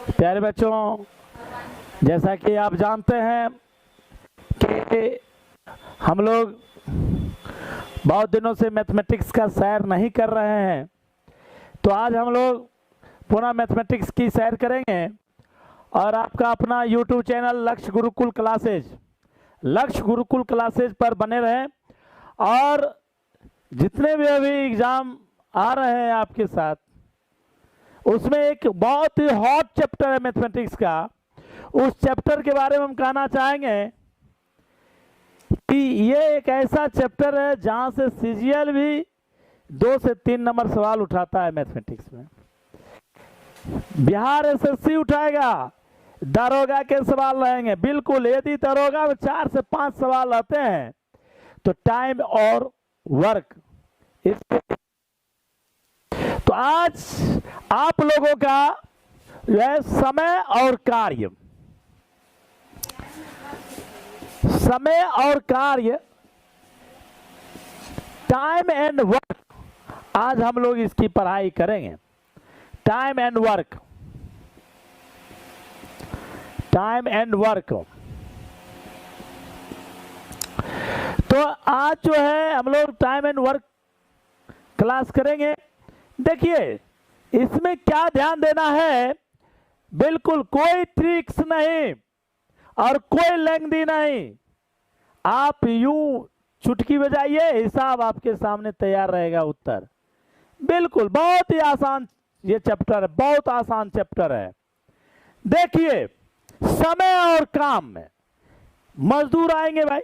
प्यारे बच्चों, जैसा कि आप जानते हैं कि हम लोग बहुत दिनों से मैथमेटिक्स का सैर नहीं कर रहे हैं, तो आज हम लोग पुनः मैथमेटिक्स की सैर करेंगे। और आपका अपना YouTube चैनल लक्ष्य गुरुकुल क्लासेज पर बने रहें। और जितने भी अभी एग्ज़ाम आ रहे हैं आपके साथ, उसमें एक बहुत ही हॉट चैप्टर है मैथमेटिक्स का। उस चैप्टर के बारे में हम कहना चाहेंगे कि ये एक ऐसा चैप्टर है जहां से CGL भी 2 से 3 नंबर सवाल उठाता है मैथमेटिक्स में। बिहार SSC उठाएगा, दरोगा के सवाल रहेंगे। बिल्कुल, यदि दरोगा में 4 से 5 सवाल आते हैं तो टाइम और वर्क इसके। तो आज आप लोगों का जो है समय और कार्य, टाइम एंड वर्क, आज हम लोग इसकी पढ़ाई करेंगे। Time and work. तो आज जो है हम लोग टाइम एंड वर्क क्लास करेंगे। देखिए, इसमें क्या ध्यान देना है, बिल्कुल कोई ट्रिक्स नहीं और कोई लेंदी नहीं। आप यूं चुटकी बजाइए, हिसाब आपके सामने तैयार रहेगा, उत्तर। बिल्कुल बहुत ही आसान ये चैप्टर है, बहुत आसान चैप्टर है। देखिए, समय और काम में मजदूर आएंगे भाई।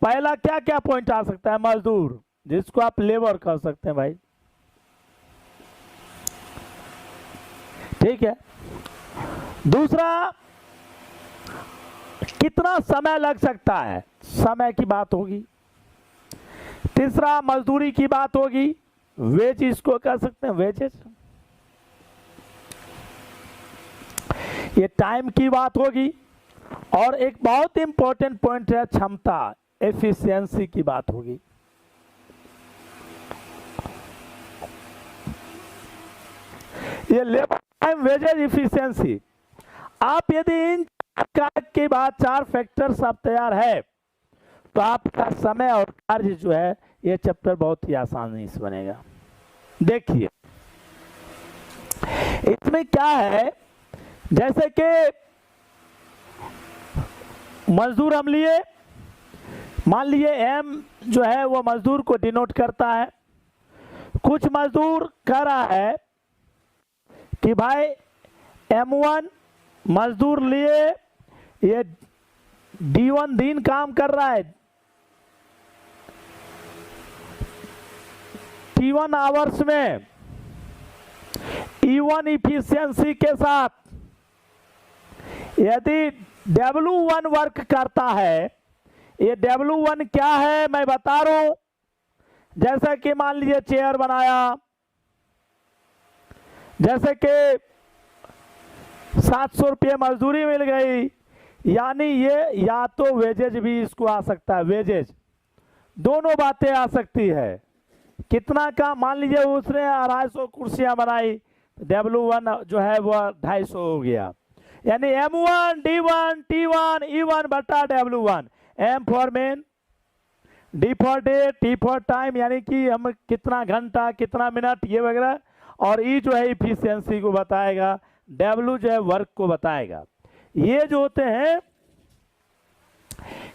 पहला क्या क्या पॉइंट आ सकता है? मजदूर, जिसको आप लेबर कह सकते हैं भाई, ठीक है। दूसरा, कितना समय लग सकता है, समय की बात होगी। तीसरा, मजदूरी की बात होगी, वेज इसको कह सकते हैं, वेजेस। ये टाइम की बात होगी। और एक बहुत इंपॉर्टेंट पॉइंट है क्षमता, एफिशिएंसी की बात होगी। ये लेबर टाइम, वेजेस, इफिशिएंसी। आप यदि इन की बात 4 फैक्टर्स आप तैयार है तो आपका समय और कार्य जो है ये चैप्टर बहुत ही आसानी से बनेगा। देखिए, इसमें क्या है, जैसे कि मजदूर हम लिए, मान लिए M जो है वो मजदूर को डिनोट करता है। कुछ मजदूर कह रहा है कि भाई M1 मजदूर लिए, ये D1 दिन काम कर रहा है, T1 आवर्स में, E1 इफिशियंसी के साथ। यदि W1 वर्क करता है, ये W1 क्या है मैं बता रहा हूं। जैसे कि मान लीजिए चेयर बनाया, जैसे कि 700 रुपये मजदूरी मिल गई, यानी ये या तो वेजेज भी इसको आ सकता है, वेजेज, दोनों बातें आ सकती है। कितना का, मान लीजिए उसने 250 कुर्सियां बनाई, W1 जो है वो 250 हो गया, यानी M1 D1 T1 E1 बटा W1। M for man, D for day, T for time, यानी कि हम कितना घंटा, कितना मिनट, ये वगैरह। और E जो है इफिशियंसी को बताएगा, W जो है वर्क को बताएगा। ये जो होते हैं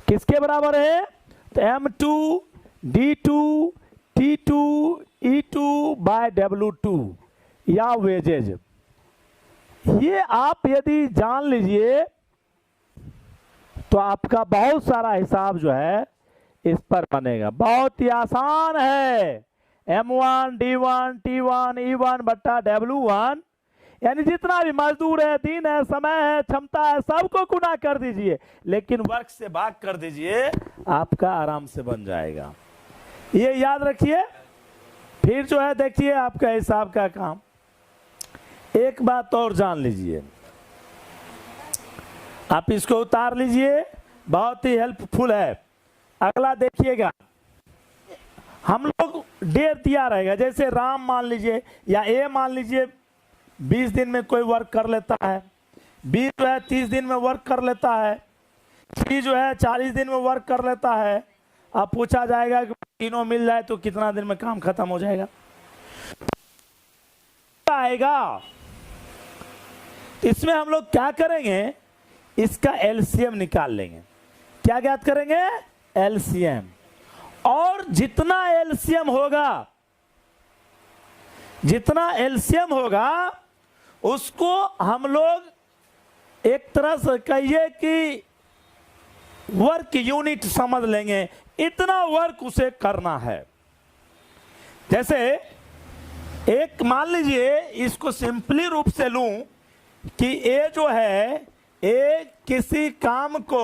किसके बराबर है? तो M2 D2 T2 E2 bye W2 या वेजेज। ये आप यदि जान लीजिए तो आपका बहुत सारा हिसाब जो है इस पर बनेगा। बहुत ही आसान है। M1 D1 T1 E1 बट्टा W1, यानी जितना भी मजदूर है, दिन है, समय है, क्षमता है, सबको गुना कर दीजिए, लेकिन वर्क से भाग कर दीजिए, आपका आराम से बन जाएगा। ये याद रखिए। फिर जो है देखिए आपका हिसाब का काम। एक बात और जान लीजिए, आप इसको उतार लीजिए, बहुत ही हेल्पफुल है। अगला देखिएगा, हम लोग डेट दिया रहेगा, जैसे राम मान लीजिए या A मान लीजिए 20 दिन में कोई वर्क कर लेता है, बी जो है 30 दिन में वर्क कर लेता है, सी जो है 40 दिन में वर्क कर लेता है। अब पूछा जाएगा कि तीनों मिल जाए तो कितना दिन में काम खत्म हो जाएगा आएगा। इसमें हम लोग क्या करेंगे, इसका एलसीएम निकाल लेंगे। क्या ज्ञात करेंगे, एलसीएम। और जितना एलसीएम होगा, जितना एलसीएम होगा उसको हम लोग एक तरह से कहिए कि वर्क यूनिट समझ लेंगे, इतना वर्क उसे करना है। जैसे एक मान लीजिए, इसको सिंपली रूप से लूं कि ए जो है, ए किसी काम को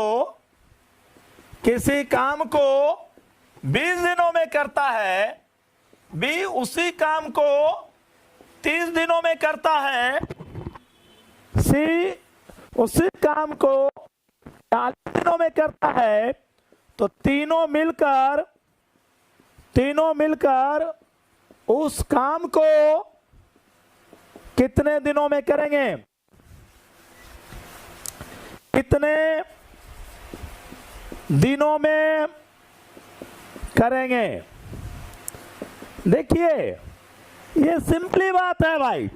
20 दिनों में करता है, बी उसी काम को 30 दिनों में करता है, सी उसी काम को 40 दिनों में करता है। तो तीनों मिलकर उस काम को कितने दिनों में करेंगे, कितने दिनों में करेंगे। देखिए ये सिंपली बात है भाई।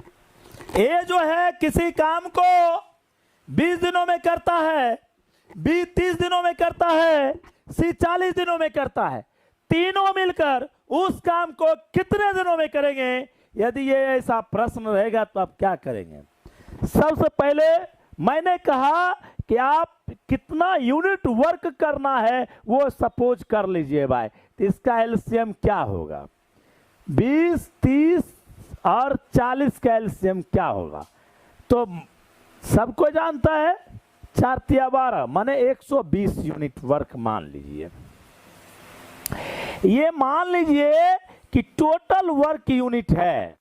ए जो है किसी काम को 20 दिनों में करता है, बी 30 दिनों में करता है, सी 40 दिनों में करता है। तीनों मिलकर उस काम को कितने दिनों में करेंगे? यदि ये ऐसा प्रश्न रहेगा तो आप क्या करेंगे? सबसे पहले मैंने कहा कि आप कितना यूनिट वर्क करना है वो सपोज कर लीजिए भाई। तो इसका एलसीएम क्या होगा? 20, 30 और 40 का एलसीएम क्या होगा? तो सबको जानता है 4 तिया 12 माने 120 यूनिट वर्क मान लीजिए। ये मान लीजिए कि टोटल वर्क यूनिट है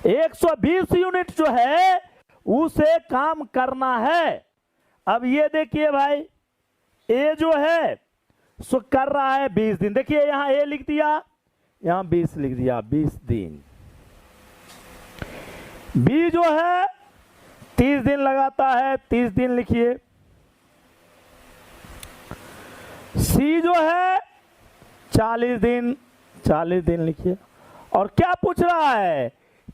120 यूनिट जो है उसे काम करना है। अब ये देखिए भाई, ए जो है सो कर रहा है 20 दिन। देखिए यहां ए लिख दिया, यहां 20 लिख दिया, 20 दिन। बी जो है 30 दिन लगाता है, 30 दिन लिखिए। सी जो है 40 दिन, 40 दिन लिखिए। और क्या पूछ रहा है?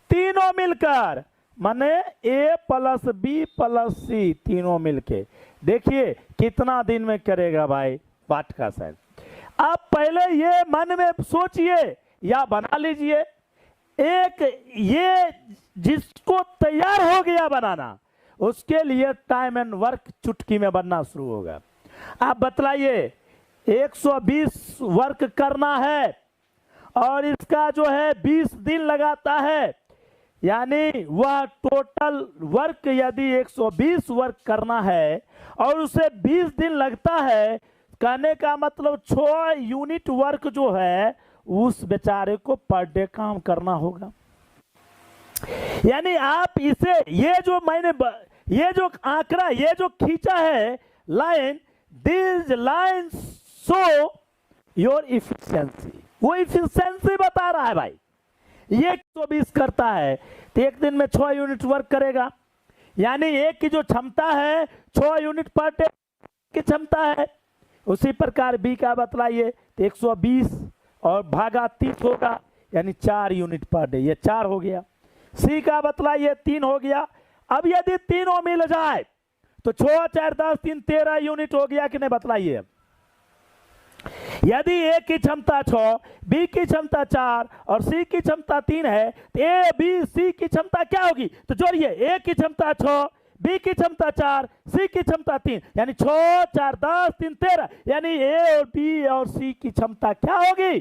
तीनों मिलकर माने ए प्लस बी प्लस सी तीनों मिलके देखिए कितना दिन में करेगा भाई पाठ का सर। आप पहले ये मन में सोचिए या बना लीजिए। एक ये जिसको तैयार हो गया बनाना, उसके लिए टाइम एंड वर्क चुटकी में बनना शुरू होगा। आप बतलाइए 120 वर्क करना है और इसका जो है 20 दिन लगाता है, यानी वह टोटल वर्क यदि 120 वर्क करना है और उसे 20 दिन लगता है, कहने का मतलब 6 यूनिट वर्क जो है उस बेचारे को पर डे काम करना होगा। यानी आप इसे ये जो मैंने ये जो आंकड़ा ये जो खींचा है line, this line show your efficiency, वो इफिशिएंसी बता रहा है भाई। ये 120 करता है तो एक दिन में 6 यूनिट वर्क करेगा, यानी एक की जो क्षमता है 6 यूनिट पर डे की क्षमता है। उसी प्रकार बी का बतलाइए तो 120 और भागा 30 होगा, यानी 4 यूनिट पर डे, ये 4 हो गया। सी का बतलाइए 3 हो गया। अब यदि तीनों मिल जाए तो 6, 4, 10, 3, 13 यूनिट हो गया कि नहीं? बतलाइए। यदि ए की क्षमता 6, बी की क्षमता 4 और सी की क्षमता 3 है तो ए बी सी की क्षमता क्या होगी? तो जोड़िए, ए की क्षमता 6, बी की क्षमता 4, सी की क्षमता 3, यानी 6, 4, 10, 3, 13, यानी ए और बी और सी की क्षमता क्या होगी?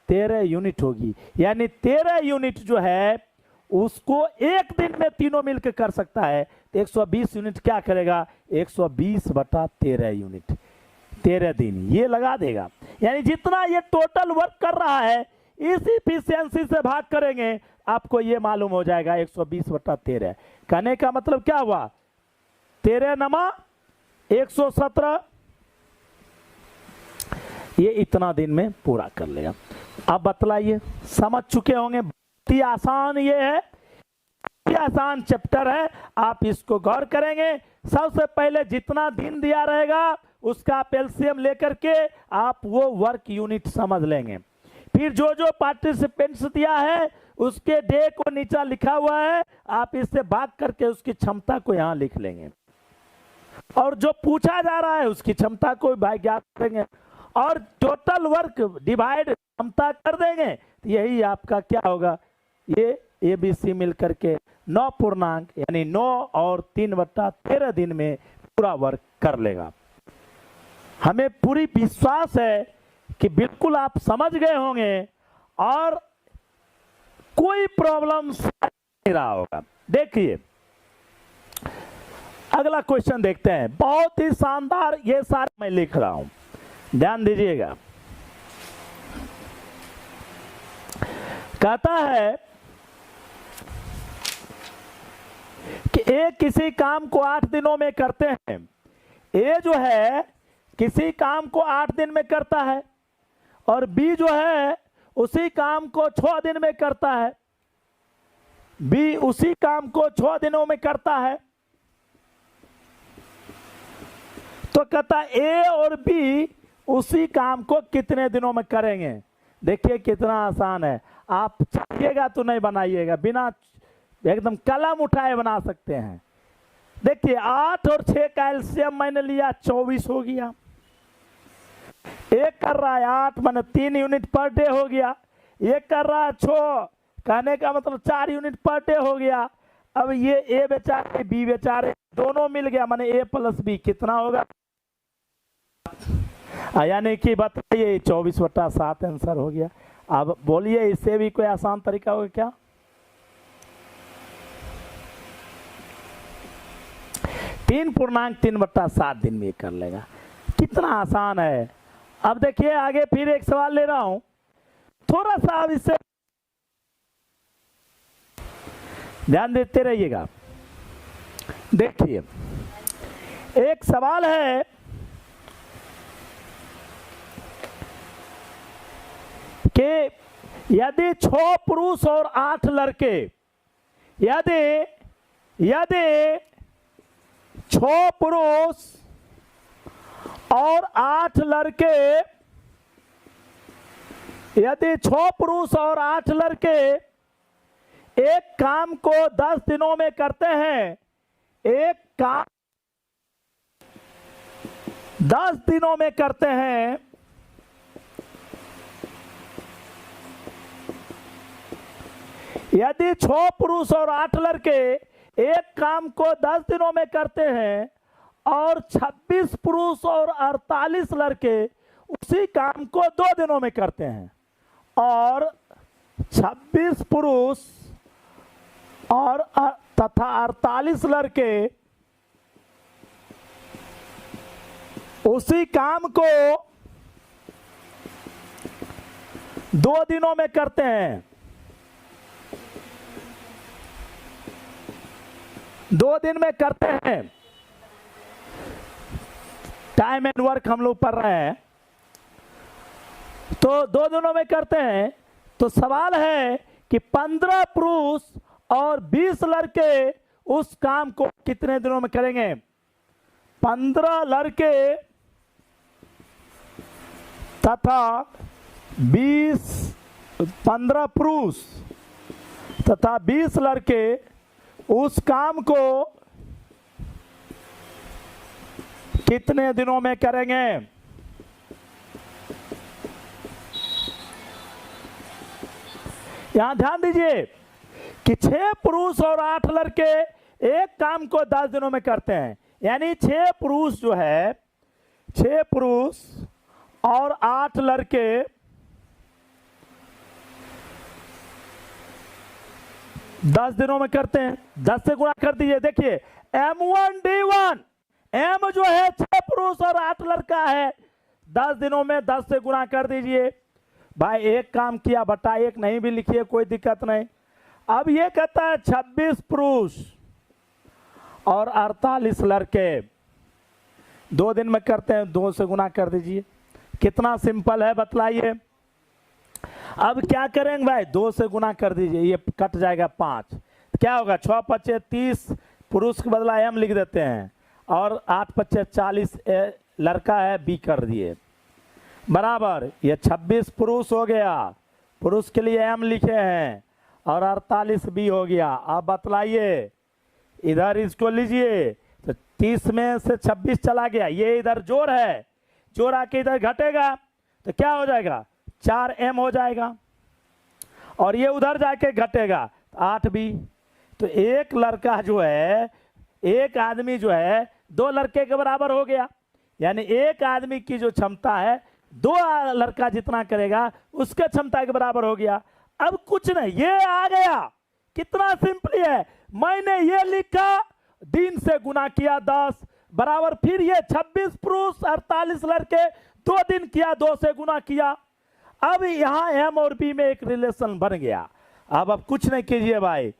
13 यूनिट होगी। यानी 13 यूनिट जो है उसको एक दिन में तीनों मिलकर कर सकता है। तो 120 यूनिट क्या करेगा? 120/13 यूनिट, 13 दिन ये लगा देगा। यानी जितना ये टोटल वर्क कर रहा है इस इफिशियंसी से भाग करेंगे, आपको ये मालूम हो जाएगा 120/13। कहने का मतलब क्या हुआ? 13 नमा 117, ये इतना दिन में पूरा कर लेगा। अब बतलाइए, समझ चुके होंगे, बहुत ही आसान ये है। ही आसान चैप्टर है, आप इसको गौर करेंगे। सबसे पहले जितना दिन दिया रहेगा उसका आप एलसीएम लेकर के आप वो वर्क यूनिट समझ लेंगे। फिर जो जो पार्टिसिपेंट्स दिया है उसके डे को नीचे लिखा हुआ है, आप इससे भाग करके उसकी क्षमता को यहाँ लिख लेंगे और जो पूछा जा रहा है उसकी क्षमता को भाई ज्ञात करेंगे और टोटल वर्क डिवाइड क्षमता कर देंगे। तो यही आपका क्या होगा, ये ABC मिल करके 9 पूर्णांक यानी 9 और 3/13 दिन में पूरा वर्क कर लेगा। हमें पूरी विश्वास है कि बिल्कुल आप समझ गए होंगे और कोई प्रॉब्लम नहीं रहा होगा। देखिए अगला क्वेश्चन देखते हैं, बहुत ही शानदार, ये सारे मैं लिख रहा हूं, ध्यान दीजिएगा। कहता है कि ए किसी काम को 8 दिनों में करते हैं। ए जो है किसी काम को 8 दिन में करता है और बी जो है उसी काम को 6 दिन में करता है। बी उसी काम को 6 दिनों में करता है। तो कहता ए और बी उसी काम को कितने दिनों में करेंगे। देखिए कितना आसान है, आप चाहिएगा तो नहीं बनाइएगा, बिना एकदम कलम उठाए बना सकते हैं। देखिए 8 और 6 का एलसीएम मैंने लिया 24 हो गया। एक कर रहा है 8 माने 3 यूनिट पर डे हो गया। एक कर रहा है 6, कहने का मतलब 4 यूनिट पर डे हो गया। अब ये ए बेचारे बी बेचारे दोनों मिल गया, माने ए प्लस बी कितना होगा, यानी कि बताइए 24/7 आंसर हो गया। अब बोलिए इससे भी कोई आसान तरीका होगा क्या? 3.3/7 दिन में कर लेगा, कितना आसान है। अब देखिए आगे फिर एक सवाल ले रहा हूं, थोड़ा सा अब इससे ध्यान देते रहिएगा। देखिए एक सवाल है कि यदि 6 पुरुष और 8 लड़के, यदि 6 पुरुष और 8 लड़के, यदि 6 पुरुष और 8 लड़के एक काम को 10 दिनों में करते हैं, एक काम 10 दिनों में करते हैं, यदि 6 पुरुष और 8 लड़के एक काम को 10 दिनों में करते हैं और 26 पुरुष और 48 लड़के उसी काम को 2 दिनों में करते हैं, और 26 पुरुष और तथा 48 लड़के उसी काम को 2 दिनों में करते हैं। 2 दिन में करते हैं, टाइम एंड वर्क हम लोग पढ़ रहे हैं, तो 2 दिनों में करते हैं। तो सवाल है कि 15 पुरुष और 20 लड़के उस काम को कितने दिनों में करेंगे। 15 लड़के तथा 15 पुरुष तथा 20 लड़के उस काम को कितने दिनों में करेंगे। यहां ध्यान दीजिए कि 6 पुरुष और 8 लड़के एक काम को 10 दिनों में करते हैं, यानी 6 पुरुष जो है, 6 पुरुष और 8 लड़के 10 दिनों में करते हैं। 10 से गुणा कर दीजिए। देखिए M1D1, M जो है 6 पुरुष और 8 लड़का है, 10 दिनों में 10 से गुणा कर दीजिए। भाई एक काम किया बटा 1 नहीं भी लिखिए, कोई दिक्कत नहीं। अब ये कहता है 26 पुरुष और 48 लड़के 2 दिन में करते हैं, 2 से गुणा कर दीजिए। कितना सिंपल है बतलाइए। अब क्या करेंगे भाई, 2 से गुणा कर दीजिए, ये कट जाएगा 5। क्या होगा, 6 पच्चे 30, पुरुष के बदला एम लिख देते हैं, और 8 पच्चे 40 लड़का है, बी कर दिए, बराबर ये 26 पुरुष हो गया, पुरुष के लिए एम लिखे हैं, और 48 बी हो गया। अब बतलाइए, इधर इसको लीजिए, तो 30 में से 26 चला गया, ये इधर जोड़ है, जोड़ आके इधर घटेगा तो क्या हो जाएगा, 4m हो जाएगा, और ये उधर जाके घटेगा 8b। तो एक लड़का जो है, एक आदमी जो है 2 लड़के के बराबर हो गया, यानी एक आदमी की जो क्षमता है 2 लड़का जितना करेगा उसके क्षमता के बराबर हो गया। अब कुछ नहीं, ये आ गया, कितना सिंपली है, मैंने ये लिखा, दिन से गुना किया 10 बराबर, फिर ये 26 पुरुष 48 लड़के 2 दिन किया, 2 से गुना किया। अब यहां एम और बी में एक रिलेशन बन गया। अब कुछ नहीं कीजिए भाई,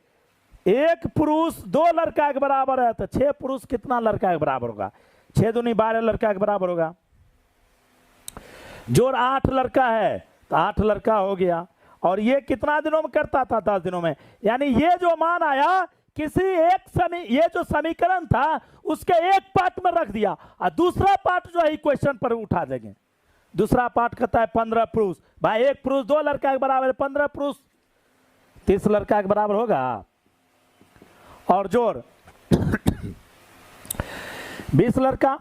एक पुरुष 2 लड़का के बराबर है, तो 6 पुरुष कितना लड़का के बराबर होगा, 6 दूनी 12 लड़का के बराबर होगा। जोड़ 8 लड़का है तो 8 लड़का हो गया, और ये कितना दिनों में करता था, 10 दिनों में। यानी ये जो मान आया, किसी एक ये जो समीकरण था उसके एक पार्ट में रख दिया, और दूसरा पार्ट जो है क्वेश्चन पर उठा देंगे। दूसरा पार्ट कहता है 15 पुरुष, भाई एक पुरुष 2 लड़का के बराबर है, 15 पुरुष 30 लड़का के बराबर होगा, और जोड़ 20 लड़का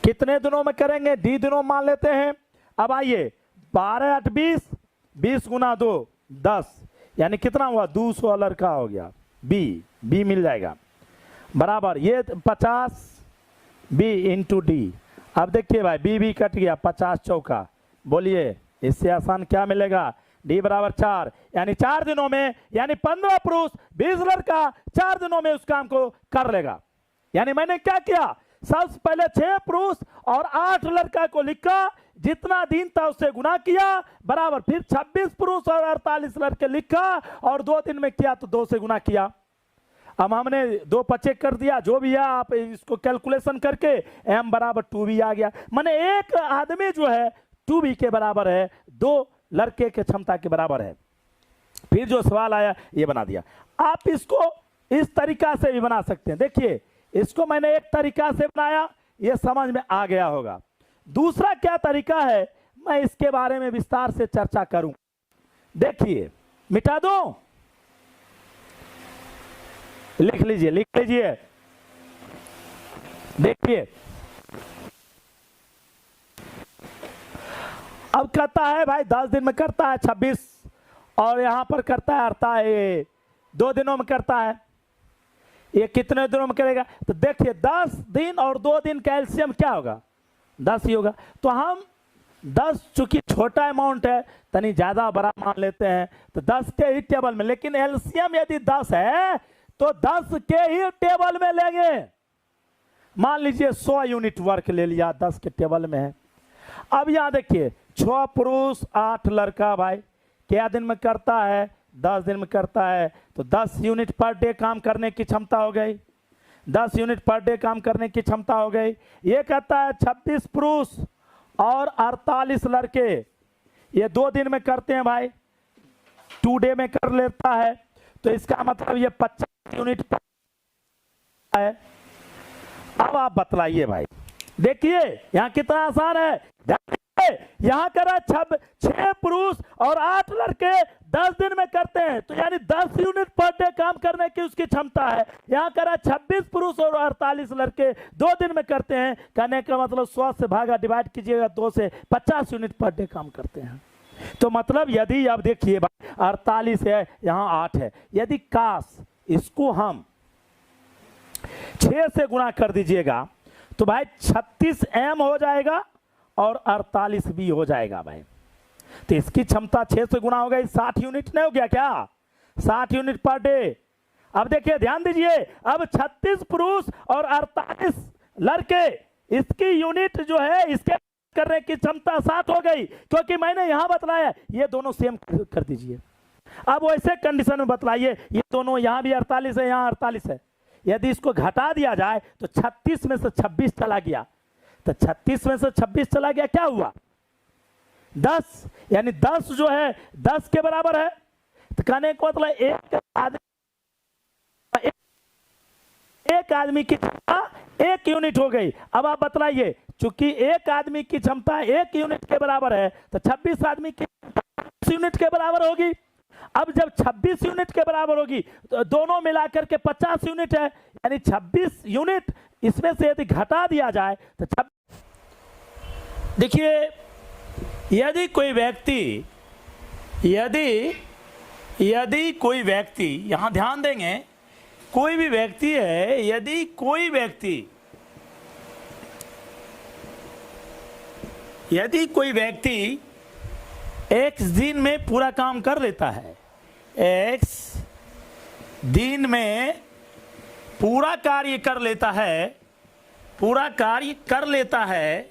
कितने दिनों में करेंगे, डी दिनों मान लेते हैं। अब आइए, 12 8 20, 20 गुना 2 10, यानी कितना हुआ, 200 लड़का हो गया, बी मिल जाएगा, बराबर ये 50 बी इंटू डी। अब देखिए भाई, बी कट गया, 50 चौका, बोलिए इससे आसान क्या मिलेगा, डी बराबर 4, यानी 4 दिनों में, यानी 15 पुरुष 20 लड़का 4 दिनों में उस काम को कर लेगा। यानी मैंने क्या किया, सबसे पहले 6 पुरुष और 8 लड़का को लिखा, जितना दिन था उससे गुना किया, बराबर फिर 26 पुरुष और 48 लड़के लिखा, और 2 दिन में किया तो 2 से गुना किया। अब हमने 2 पचे कर दिया, जो भी है आप इसको कैलकुलेशन करके m बराबर 2b आ गया। माने एक आदमी जो है 2b के बराबर है, 2 लड़के के क्षमता के बराबर है। फिर जो सवाल आया ये बना दिया। आप इसको इस तरीका से भी बना सकते हैं। देखिए, इसको मैंने एक तरीका से बनाया, ये समझ में आ गया होगा। दूसरा क्या तरीका है, मैं इसके बारे में विस्तार से चर्चा करूं। देखिए, मिटा दो, लिख लीजिए, लिख लीजिए। देखिए, अब कहता है भाई 10 दिन में करता है 26, और यहां पर करता है 48, 2 दिनों में करता है। ये कितने दिनों में करेगा, तो देखिए 10 दिन और 2 दिन का एलसीएम क्या होगा, 10 ही होगा। तो हम 10 चूंकि छोटा अमाउंट है, तनी ज्यादा बड़ा मान लेते हैं, तो 10 के ही टेबल में, लेकिन एलसीएम यदि 10 है तो 10 के ही टेबल में लेंगे। मान लीजिए 100 यूनिट वर्क ले लिया, 10 के टेबल में है। अब यहां देखिए, 6 पुरुष 8 लड़का, भाई क्या दिन में करता है, 10 दिन में करता है, तो 10 यूनिट पर डे काम करने की क्षमता हो गई, 10 यूनिट पर डे काम करने की क्षमता हो गई। ये कहता है 26 पुरुष और 48 लड़के, ये 2 दिन में करते हैं भाई, 2 डे में कर लेता है, तो इसका मतलब ये 50 यूनिट है। अब आप बतलाइए भाई, देखिए यहां कितना आसान है। यहां करा 6 पुरुष और 8 लड़के 10 दिन में करते हैं, तो यानी 10 यूनिट पर डे काम करने की उसकी क्षमता है। यहां करा 26 पुरुष और 48 लड़के 2 दिन में करते हैं, कहने का मतलब 100 से भागा डिवाइड कीजिएगा 2 से, 50 यूनिट पर डे काम करते हैं। तो मतलब यदि अब देखिए 48 है, यहां 8 है, यदि काश इसको हम 6 से गुणा कर दीजिएगा तो भाई 36 m हो जाएगा और 48 b हो जाएगा भाई। तो इसकी क्षमता 6 से गुणा हो गई, 60 यूनिट नहीं हो गया क्या, 60 यूनिट पर डे। अब देखिए ध्यान दीजिए, अब 36 पुरुष और 48 लड़के, इसकी यूनिट जो है इसके करने की क्षमता 60 हो गई, क्योंकि मैंने यहां बतलाया ये दोनों सेम कर दीजिए। अब वैसे कंडीशन में बतलाइए, ये दोनों यहां भी 48 है, यहां 48 है, यदि इसको घटा दिया जाए तो 36 में से 26 चला गया, तो 36 में से 26 चला गया, क्या हुआ 10, यानी 10 जो है 10 के बराबर है। तो कहने को मतलब एक आदमी एक आदमी की क्षमता 1 यूनिट हो गई। अब आप बतलाइए, चूंकि एक आदमी की क्षमता 1 यूनिट के बराबर है तो 26 आदमी की 26 यूनिट के बराबर होगी। अब जब 26 यूनिट के बराबर होगी तो दोनों मिलाकर के 50 यूनिट है, यानी 26 यूनिट इसमें से यदि घटा दिया जाए तो देखिए, यदि कोई व्यक्ति यहां ध्यान देंगे, कोई भी व्यक्ति है, यदि कोई व्यक्ति x दिन में पूरा काम कर लेता है, x दिन में पूरा कार्य कर लेता है,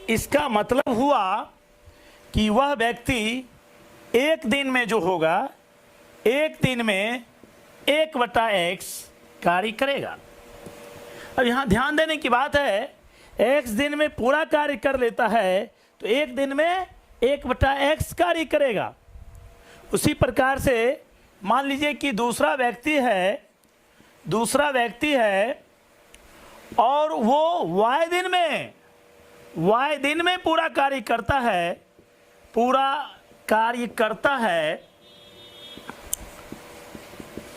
इसका मतलब हुआ कि वह व्यक्ति एक दिन में जो होगा, एक दिन में 1/x कार्य करेगा। अब यहाँ ध्यान देने की बात है, x दिन में पूरा कार्य कर लेता है तो एक दिन में 1/x कार्य करेगा। उसी प्रकार से मान लीजिए कि दूसरा व्यक्ति है और वो y दिन में पूरा कार्य करता है,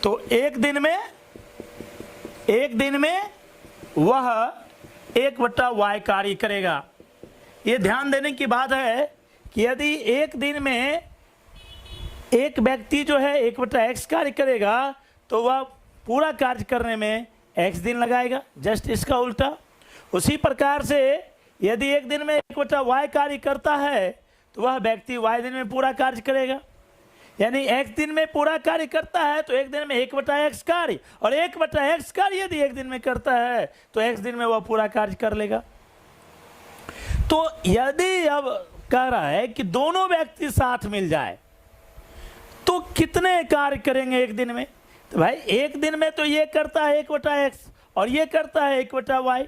तो एक दिन में वह 1/y कार्य करेगा। ये ध्यान देने की बात है कि यदि एक दिन में एक व्यक्ति जो है 1/x कार्य करेगा तो वह पूरा कार्य करने में x दिन लगाएगा, जस्ट इसका उल्टा। उसी प्रकार से यदि एक दिन में 1/y कार्य करता है तो वह व्यक्ति y दिन में पूरा कार्य करेगा, यानी x दिन में पूरा कार्य करता है तो एक दिन में 1/x कार्य, और 1/x कार्य यदि एक दिन में करता है तो x दिन में वह पूरा कार्य कर लेगा। तो यदि अब कह रहा है कि दोनों व्यक्ति साथ मिल जाए तो कितने कार्य करेंगे एक दिन में, तो भाई एक दिन में तो ये करता है 1/x और ये करता है 1/y।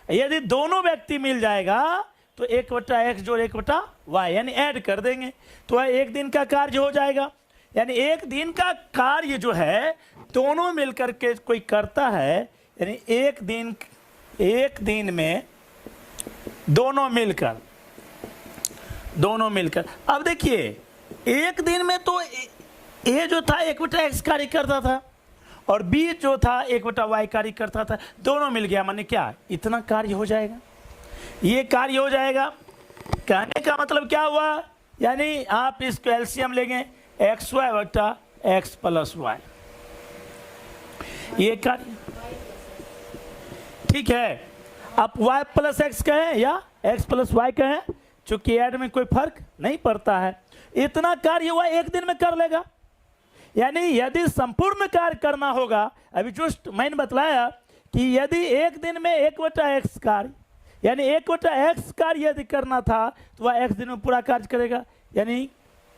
यदि दोनों व्यक्ति मिल जाएगा तो 1/x जोड़ 1/y यानी ऐड कर देंगे तो एक दिन का कार्य हो जाएगा। यानी एक दिन का कार्य जो है दोनों मिलकर के कोई करता है, यानी एक दिन में दोनों मिलकर। अब देखिए, एक दिन में तो ए जो था 1/x कार्य करता था और बी जो था 1/y कार्य करता था, दोनों मिल गया, माने क्या इतना कार्य हो जाएगा, ये कार्य हो जाएगा। कहने का मतलब क्या हुआ, यानी आप इसको एलसीएम लेंगे xy/x + y, ये कार्य ठीक है। आप y + x कहें या x + y कहें, चूंकि ऐड में कोई फर्क नहीं पड़ता है, इतना कार्य वह एक दिन में कर लेगा। यानी यदि संपूर्ण कार्य करना होगा, अभी जस्ट मैंने बतलाया कि यदि एक दिन में 1/x कार्य, यानी 1/x कार्य यदि करना था तो वह x दिन में पूरा कार्य करेगा। यानी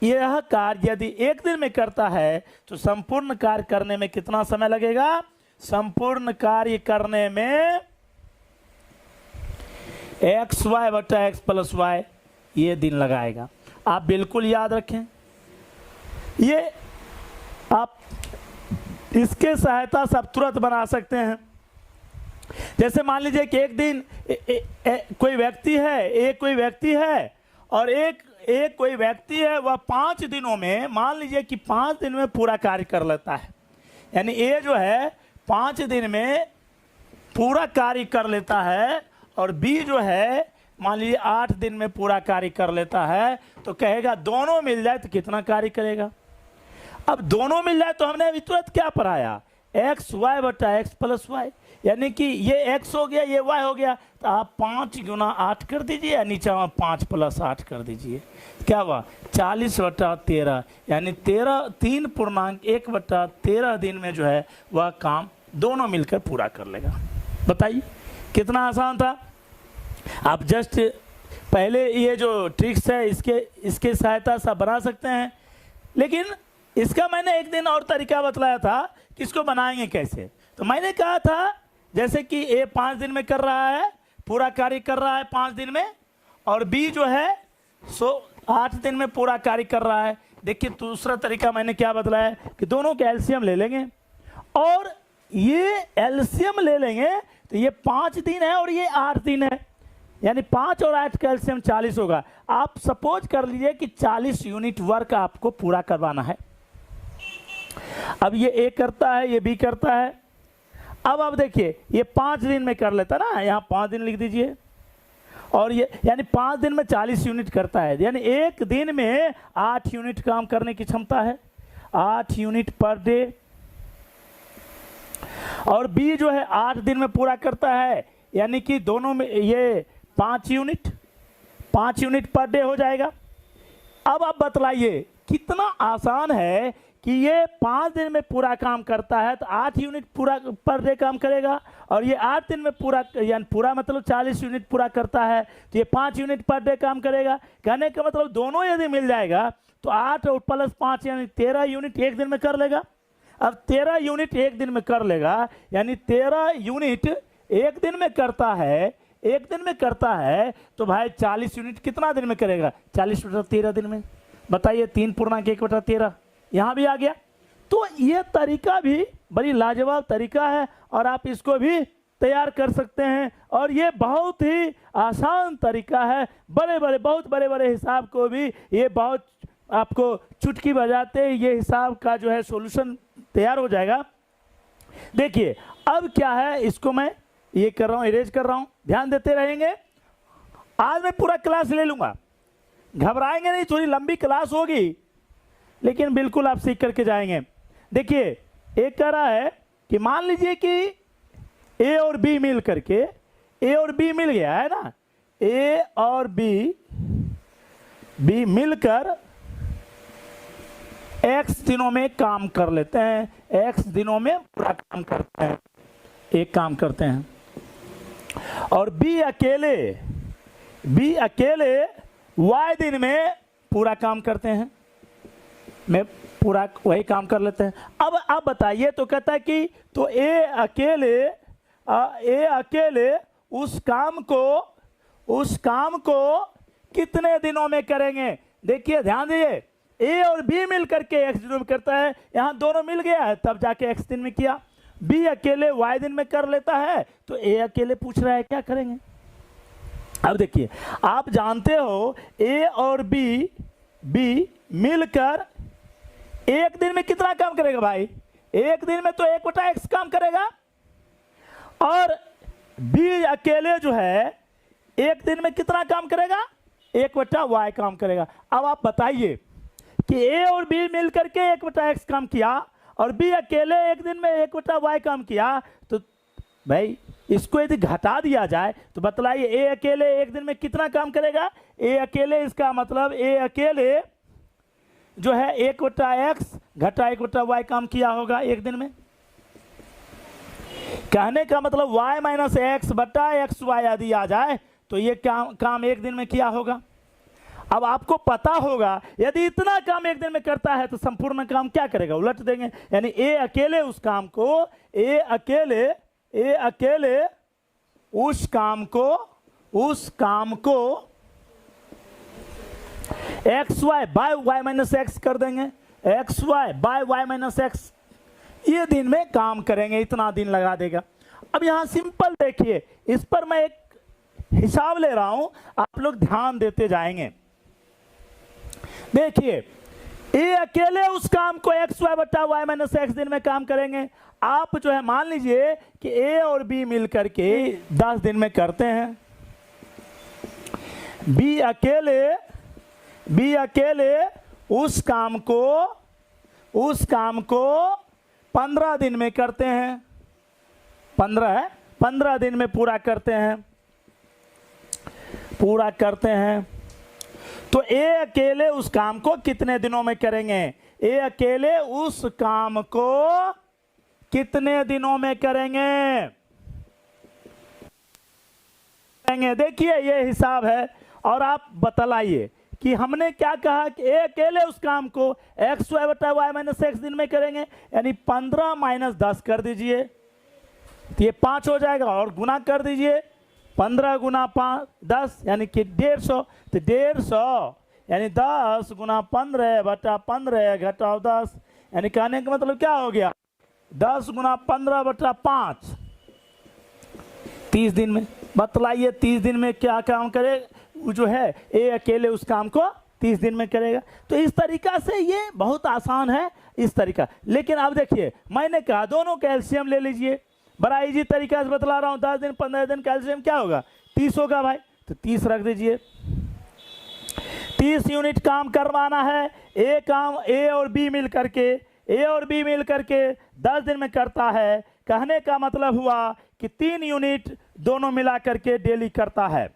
यह कार्य यदि एक दिन में करता है तो संपूर्ण कार्य करने में कितना समय लगेगा, संपूर्ण कार्य करने में xy/x + y ये दिन लगाएगा। आप बिल्कुल याद रखें, ये आप इसके सहायता से आप तुरंत बना सकते हैं। जैसे मान लीजिए कि एक दिन कोई व्यक्ति है और एक कोई व्यक्ति है, वह 5 दिनों में, मान लीजिए कि 5 दिन में पूरा कार्य कर लेता है, यानी ए जो है 5 दिन में पूरा कार्य कर लेता है और बी जो है मान लीजिए 8 दिन में पूरा कार्य कर लेता है, तो कहेगा दोनों मिल जाए तो कितना कार्य करेगा। अब दोनों मिल जाए तो हमने अभी तुरंत क्या पढ़ाया, xy/x + y, यानी कि ये x हो गया, ये y हो गया, तो आप 5 × 8 कर दीजिए या नीचे 5 + 8 कर दीजिए, क्या हुआ 40/13, यानी 3.1/13 दिन में जो है वह काम दोनों मिलकर पूरा कर लेगा। बताइए कितना आसान था। आप जस्ट पहले ये जो ट्रिक्स है इसके सहायता से बना सकते हैं, लेकिन इसका मैंने एक दिन और तरीका बतलाया था कि इसको बनाएंगे कैसे। तो मैंने कहा था जैसे कि ए 5 दिन में कर रहा है, पूरा कार्य कर रहा है 5 दिन में, और बी जो है 8 दिन में पूरा कार्य कर रहा है। देखिए दूसरा तरीका मैंने क्या बतलाया कि दोनों के एलसीएम ले लेंगे और ये एलसीएम ले लेंगे तो ये 5 दिन है और ये 8 दिन है, यानी 5 और 8 का एलसीएम 40 होगा। आप सपोज कर लीजिए कि 40 यूनिट वर्क आपको पूरा करवाना है। अब ये ए करता है, ये बी करता है। अब आप देखिए ये 5 दिन में कर लेता ना, यहाँ 5 दिन लिख दीजिए, और ये यानी 5 दिन में 40 यूनिट करता है, यानी एक दिन में 8 यूनिट काम करने की क्षमता है, 8 यूनिट पर डे। और बी जो है 8 दिन में पूरा करता है, यानी कि दोनों में ये 5 यूनिट पर डे हो जाएगा। अब आप बतलाइए कितना आसान है कि ये 5 दिन में पूरा काम करता है तो 8 यूनिट पूरा पर डे काम करेगा, और ये 8 दिन में पूरा, यानी पूरा मतलब 40 यूनिट पूरा करता है तो ये 5 यूनिट पर डे काम करेगा। कहने का मतलब दोनों यदि मिल जाएगा तो 8 और प्लस 5 यानी 13 यूनिट एक दिन में कर लेगा। अब 13 यूनिट एक दिन में कर लेगा, यानी 13 यूनिट एक दिन में करता है, एक दिन में करता है तो भाई 40 यूनिट कितना दिन में करेगा? 40 बटा 13 दिन में। बताइए 3/1/13 यहाँ भी आ गया। तो ये तरीका भी बड़ी लाजवाब तरीका है और आप इसको भी तैयार कर सकते हैं, और ये बहुत ही आसान तरीका है। बहुत बड़े बड़े हिसाब को भी ये बहुत आपको चुटकी बजाते ये हिसाब का जो है सॉल्यूशन तैयार हो जाएगा। देखिए अब क्या है, इसको मैं ये कर रहा हूँ, इरेज कर रहा हूँ, ध्यान देते रहेंगे। आज मैं पूरा क्लास ले लूंगा, घबराएंगे नहीं, थोड़ी लंबी क्लास होगी लेकिन बिल्कुल आप सीख करके जाएंगे। देखिए एक कह रहा है कि मान लीजिए कि ए और बी मिल करके, ए और बी मिल गया है ना, ए और बी मिलकर एक्स दिनों में काम कर लेते हैं, एक्स दिनों में पूरा काम करते हैं, एक काम करते हैं। और बी अकेले वाई दिन में पूरा काम करते हैं, में पूरा वही काम कर लेते हैं। अब आप बताइए, तो कहता है कि तो ए अकेले उस काम को कितने दिनों में करेंगे? देखिए ध्यान दीजिए, ए और बी मिल करके एक्स दिनों में करता है, यहाँ दोनों मिल गया है तब जाके एक्स दिन में किया। बी अकेले वाई दिन में कर लेता है, तो ए अकेले पूछ रहा है क्या करेंगे। अब देखिए आप जानते हो ए और बी मिलकर एक दिन में कितना काम करेगा भाई? एक दिन में तो 1/x काम करेगा, और बी अकेले जो है एक दिन में कितना काम करेगा? 1/y काम करेगा। अब आप बताइए कि ए और बी मिलकर के 1/x काम किया और बी अकेले एक दिन में 1/y काम किया, तो भाई इसको यदि घटा दिया जाए तो बतलाइए ए अकेले एक दिन में कितना काम करेगा? ए अकेले, इसका मतलब ए अकेले जो है 1/x घटा 1/y काम किया होगा एक दिन में। कहने का मतलब y माइनस एक्स बटा XY यदि आ जाए तो ये काम एक दिन में किया होगा। अब आपको पता होगा यदि इतना काम एक दिन में करता है तो संपूर्ण काम क्या करेगा? उलट देंगे, यानी ए अकेले उस काम को, ए अकेले उस काम को XY by y minus x कर देंगे, XY by y minus x, ये दिन में काम करेंगे, इतना दिन लगा देगा। अब यहां सिंपल देखिए, इस पर मैं एक हिसाब ले रहा हूं, आप लोग ध्यान देते जाएंगे। देखिए ए अकेले उस काम को XY बटा y माइनस एक्स दिन में काम करेंगे। आप जो है मान लीजिए कि ए और बी मिल करके 10 दिन में करते हैं, बी अकेले उस काम को 15 दिन में करते हैं, 15 दिन में पूरा करते हैं। तो ए अकेले उस काम को कितने दिनों में करेंगे? ए अकेले उस काम को कितने दिनों में करेंगे? देखिए ये हिसाब है, और आप बतलाइए कि हमने क्या कहा कि ए अकेले उस काम को XY बटा y माइनस एक्स दिन में करेंगे, यानी 15 माइनस 10 कर दीजिए तो ये 5 हो जाएगा, और गुना कर दीजिए 15 गुना 5 10 यानी कि 150, तो 150 यानी 10 गुना 15 बटा 15 घटाओ 10, यानी कहने का मतलब क्या हो गया? 10 गुना 15/5 30 दिन में। बतलाइए 30 दिन में क्या काम करे, जो है ए अकेले उस काम को 30 दिन में करेगा। तो इस तरीका से ये बहुत आसान है इस तरीका। लेकिन अब देखिए मैंने कहा दोनों कैल्शियम ले लीजिए, बड़ा इजी तरीका से बतला रहा हूँ। 10 दिन 15 दिन कैल्शियम क्या होगा, 30 होगा भाई, तो 30 रख दीजिए। 30 यूनिट काम करवाना है। ए काम ए और बी मिल करके 10 दिन में करता है। कहने का मतलब हुआ कि 3 यूनिट दोनों मिला करके डेली करता है।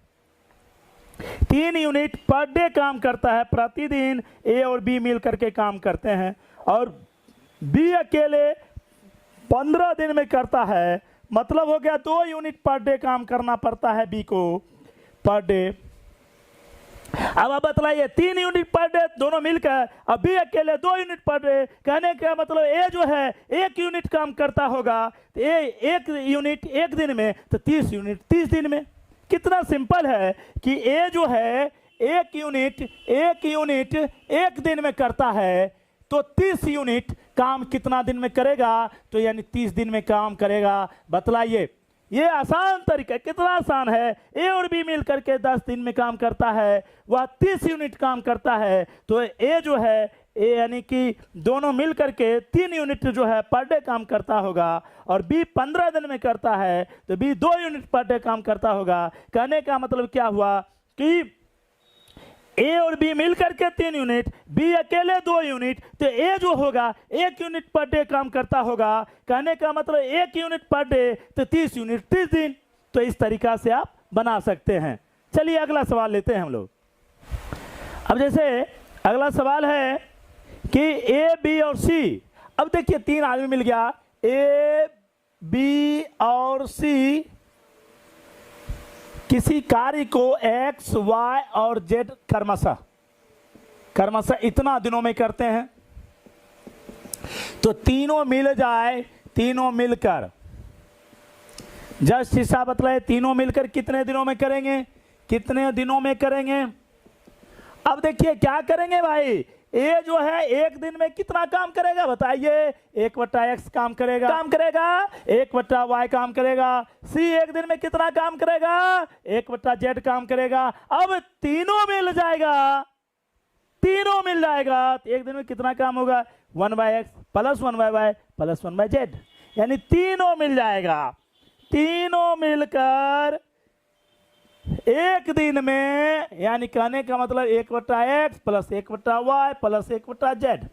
3 यूनिट पर डे काम करता है, प्रतिदिन ए और बी मिल करके काम करते हैं। और बी अकेले 15 दिन में करता है, मतलब हो गया 2 यूनिट पर डे काम करना पड़ता है बी को पर डे। अब आप बतलाइए 3 यूनिट पर डे दोनों मिलकर, अब बी अकेले 2 यूनिट पर डे। कहने का मतलब ए जो है 1 यूनिट काम करता होगा, तो ए 1 यूनिट 1 दिन में, तो 30 यूनिट 30 दिन में। कितना सिंपल है कि ए जो है 1 यूनिट 1 दिन में करता है, तो 30 यूनिट काम कितना दिन में करेगा, तो यानी 30 दिन में काम करेगा। बतलाइए ये आसान तरीका, कितना आसान है। ए और बी मिल करके 10 दिन में काम करता है, वह 30 यूनिट काम करता है। तो ए जो है ए यानी कि दोनों मिल करके 3 यूनिट जो है पर डे काम करता होगा, और बी 15 दिन में करता है, तो बी 2 यूनिट पर डे काम करता होगा। कहने का मतलब क्या हुआ कि ए और बी मिल करके 3 यूनिट, बी अकेले 2 यूनिट, तो ए जो होगा 1 यूनिट पर डे काम करता होगा। कहने का मतलब 1 यूनिट पर डे, तो 30 यूनिट 30 दिन। तो इस तरीका से आप बना सकते हैं। चलिए अगला सवाल लेते हैं हम लोग। अब जैसे अगला सवाल है कि ए बी और सी, अब देखिए 3 आदमी मिल गया, ए बी और सी किसी कार्य को एक्स वाई और जेड क्रमशः इतना दिनों में करते हैं। तो तीनों मिल जाए, तीनों मिलकर जस्ट हिसाब बतलाए, तीनों मिलकर कितने दिनों में करेंगे, कितने दिनों में करेंगे। अब देखिए क्या करेंगे भाई, ए जो है 1 दिन में कितना काम करेगा बताइए, 1/x काम करेगा 1/y काम करेगा। सी 1 दिन में कितना काम करेगा, 1/z काम करेगा। अब तीनों मिल जाएगा, तो 1 दिन में कितना काम होगा, 1/x plus 1/y plus 1/z, यानी तीनों मिल जाएगा। तीनों मिलकर 1 दिन में, यानी कहने का मतलब 1/x plus 1/y plus 1/z,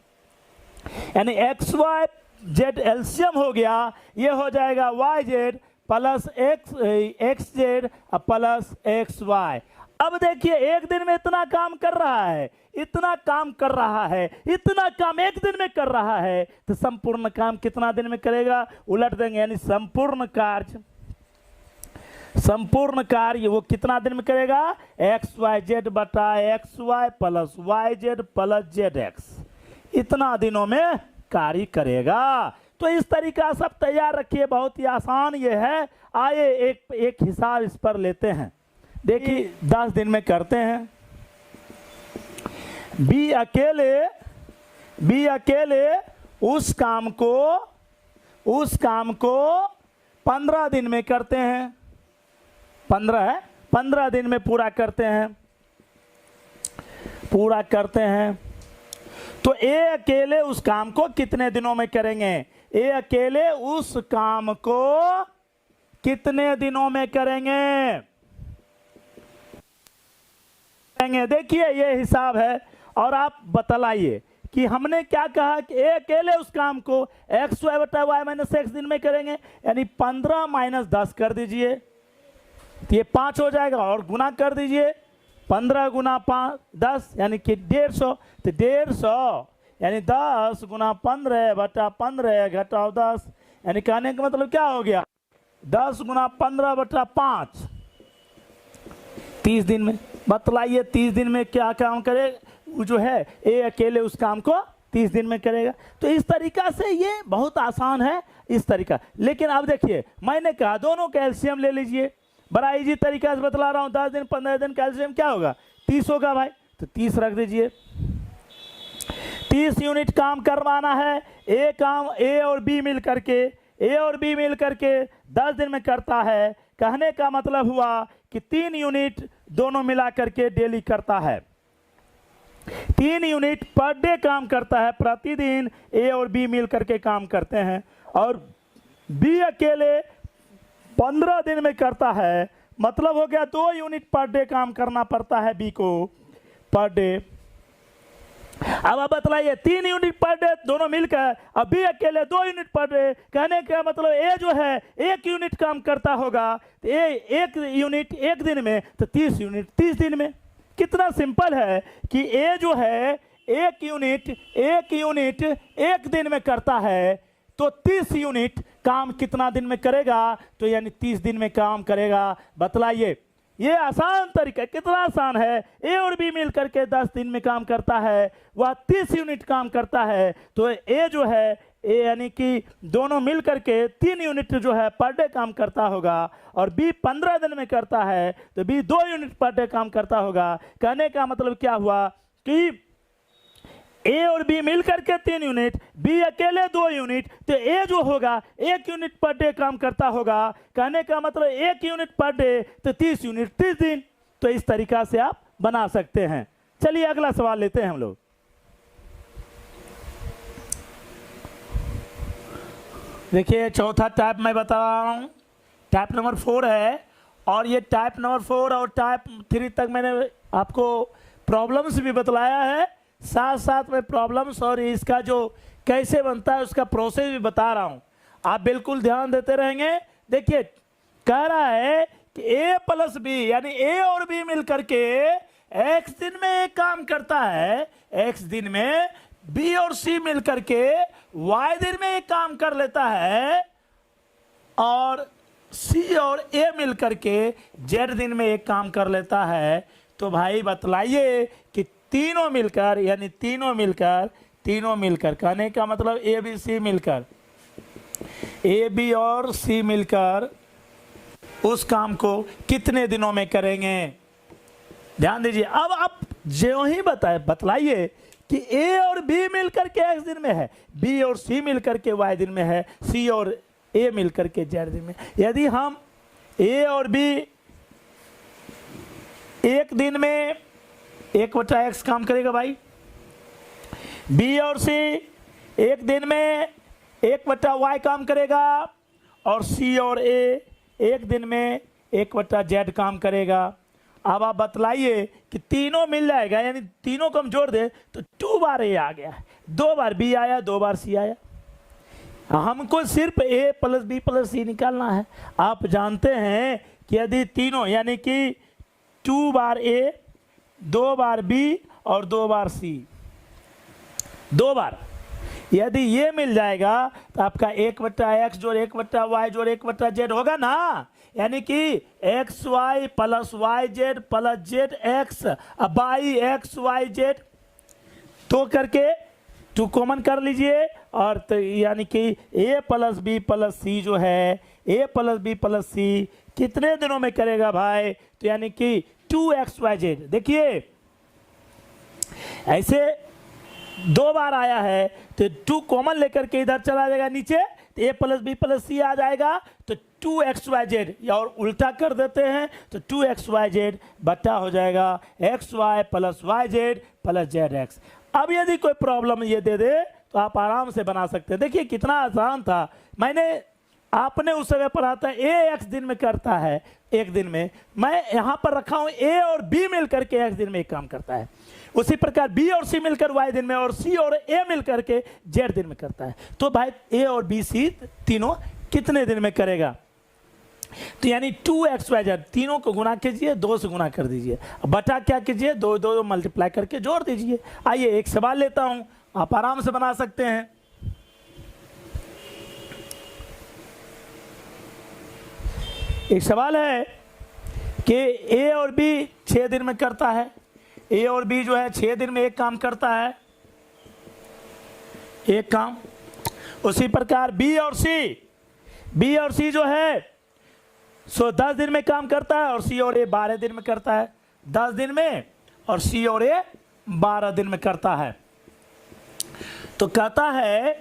यानी XYZ एलसीएम हो गया। ये हो जाएगा YZ plus XZ plus XY। अब देखिए 1 दिन में इतना काम कर रहा है, इतना काम 1 दिन में कर रहा है, तो संपूर्ण काम कितना दिन में करेगा, उलट देंगे, यानी संपूर्ण कार्य वो कितना दिन में करेगा, XYZ बटा XY plus YZ plus ZX, इतना दिनों में कार्य करेगा। तो इस तरीका सब तैयार रखिए, बहुत ही आसान ये है। आइए एक हिसाब इस पर लेते हैं। देखिए 10 दिन में करते हैं। बी अकेले उस काम को 15 दिन में करते हैं, 15 दिन में पूरा करते हैं। तो ए अकेले उस काम को कितने दिनों में करेंगे, ए अकेले उस काम को कितने दिनों में करेंगे। देखिए ये हिसाब है, और आप बतलाइए कि हमने क्या कहा कि ए अकेले उस काम को XY बटा Y माइनस X दिन में करेंगे, यानी 15 माइनस 10 कर दीजिए, तो ये 5 हो जाएगा, और गुना कर दीजिए 15 गुना 5 10, यानी कि 150। तो 150 यानी 10 गुना 15 बटा 15 घटाओ 10, यानी कहने का मतलब क्या हो गया, 10 गुना 15 बटा 5 30 दिन में। बतलाइए 30 दिन में क्या काम करे, जो है ए अकेले उस काम को 30 दिन में करेगा। तो इस तरीका से ये बहुत आसान है इस तरीका। लेकिन अब देखिए मैंने कहा दोनों कैल्शियम ले लीजिए, बड़ा इजी तरीका से बतला रहा हूँ। 10 दिन 15 दिन कैल्शियम क्या होगा, 30 होगा भाई, तो 30 रख दीजिए। 30 यूनिट काम करवाना है। ए काम ए और बी मिल करके 10 दिन में करता है। कहने का मतलब हुआ कि 3 यूनिट दोनों मिला करके डेली करता है। 3 यूनिट पर डे काम करता है, प्रतिदिन ए और बी मिल करके काम करते हैं। और बी अकेले 15 दिन में करता है, मतलब हो गया 2 यूनिट पर डे काम करना पड़ता है बी को पर डे। अब आप बतलाइए 3 यूनिट पर डे दोनों मिलकर, अब बी अकेले 2 यूनिट पर डे। कहने का मतलब ए जो है 1 यूनिट काम करता होगा, तो ए 1 यूनिट 1 दिन में, तो 30 यूनिट 30 दिन में। कितना सिंपल है कि ए जो है 1 यूनिट 1 दिन में करता है, तो 30 यूनिट काम कितना दिन में करेगा, तो यानी 30 दिन में काम करेगा। बतलाइए, ये आसान तरीका, कितना आसान है। ए और बी मिल करके 10 दिन में काम करता है, वह 30 यूनिट काम करता है। तो ए जो है ए यानी कि दोनों मिल करके 3 यूनिट जो है पर डे काम करता होगा, और बी 15 दिन में करता है, तो बी 2 यूनिट पर डे काम करता होगा। कहने का मतलब क्या हुआ कि ए और बी मिल करके 3 यूनिट, बी अकेले 2 यूनिट, तो ए जो होगा 1 यूनिट पर डे काम करता होगा। कहने का मतलब 1 यूनिट पर डे, तो 30 यूनिट 30 दिन। तो इस तरीका से आप बना सकते हैं। चलिए अगला सवाल लेते हैं हम लोग। देखिए चौथा टाइप मैं बता रहा हूँ, टाइप नंबर 4 है। और ये टाइप नंबर 4 और टाइप 3 तक मैंने आपको प्रॉब्लम्स भी बतलाया है, साथ साथ में प्रॉब्लम्स और इसका जो कैसे बनता है उसका प्रोसेस भी बता रहा हूँ। आप बिल्कुल ध्यान देते रहेंगे। देखिए कह रहा है कि ए प्लस बी यानी ए और बी मिल करके एक्स दिन में एक काम करता है, एक्स दिन में बी और सी मिल करके वाई दिन में एक काम कर लेता है, और सी और ए मिल करके जेड दिन में एक काम कर लेता है। तो भाई बतलाइए कि तीनों मिलकर यानी तीनों मिलकर कहने का मतलब ए बी सी मिलकर, ए बी और सी मिलकर उस काम को कितने दिनों में करेंगे। ध्यान दीजिए। अब आप जो ही बतलाइए कि ए और बी मिलकर के एक्स दिन में है, बी और सी मिलकर के वाई दिन में है, सी और ए मिलकर के जेड दिन में। यदि हम ए और बी एक दिन में 1/x काम करेगा भाई, बी और सी एक दिन में 1/y काम करेगा, और सी और ए एक दिन में 1/z काम करेगा। अब आप बतलाइए कि तीनों मिल जाएगा, यानी तीनों को हम जोड़ दे तो 2 बार ए आ गया, 2 बार बी आया, 2 बार सी आया। हमको सिर्फ ए प्लस बी प्लस सी निकालना है। आप जानते हैं कि यदि तीनों यानी कि 2 बार ए, 2 बार बी और 2 बार सी, 2 बार यदि ये मिल जाएगा तो आपका 1/x जोड़ 1/y जोड़ 1/z होगा ना। यानी कि x y plus y z plus z x by x y z, तो करके 2 कॉमन कर लीजिए। और तो यानी कि ए प्लस बी प्लस सी जो है, ए प्लस बी प्लस सी कितने दिनों में करेगा भाई, तो यानी कि 2xyz। देखिए ऐसे 2 बार आया है तो 2 कॉमन लेकर के इधर चला जाएगा नीचे, तो ए प्लस बी प्लस सी आ जाएगा, तो 2xyz, और उल्टा कर देते हैं तो 2xyz बटा हो जाएगा xy plus yz plus zx। अब यदि कोई प्रॉब्लम ये दे दे तो आप आराम से बना सकते हैं। देखिए कितना आसान था। आपने उस समय पढ़ा था ए एक्स दिन में करता है एक दिन में, मैं यहाँ पर रखा हूँ ए और बी मिलकर के एक्स दिन में एक काम करता है। उसी प्रकार बी और सी मिलकर वाई दिन में, और सी और ए मिलकर के जेड दिन में करता है। तो भाई ए और बी सी तीनों कितने दिन में करेगा, तो यानी 2xyz, तीनों को गुना कीजिए, 2 से गुना कर दीजिए, बटा क्या कीजिए 2 मल्टीप्लाई करके जोड़ दीजिए। आइए एक सवाल लेता हूं, आप आराम से बना सकते हैं। एक सवाल है कि ए और बी 6 दिन में करता है, ए और बी जो है 6 दिन में एक काम करता है, एक काम। उसी प्रकार बी और सी जो है 10 दिन में काम करता है, और सी और ए 12 दिन में करता है, 10 दिन में, और सी और ए 12 दिन में करता है। तो कहता है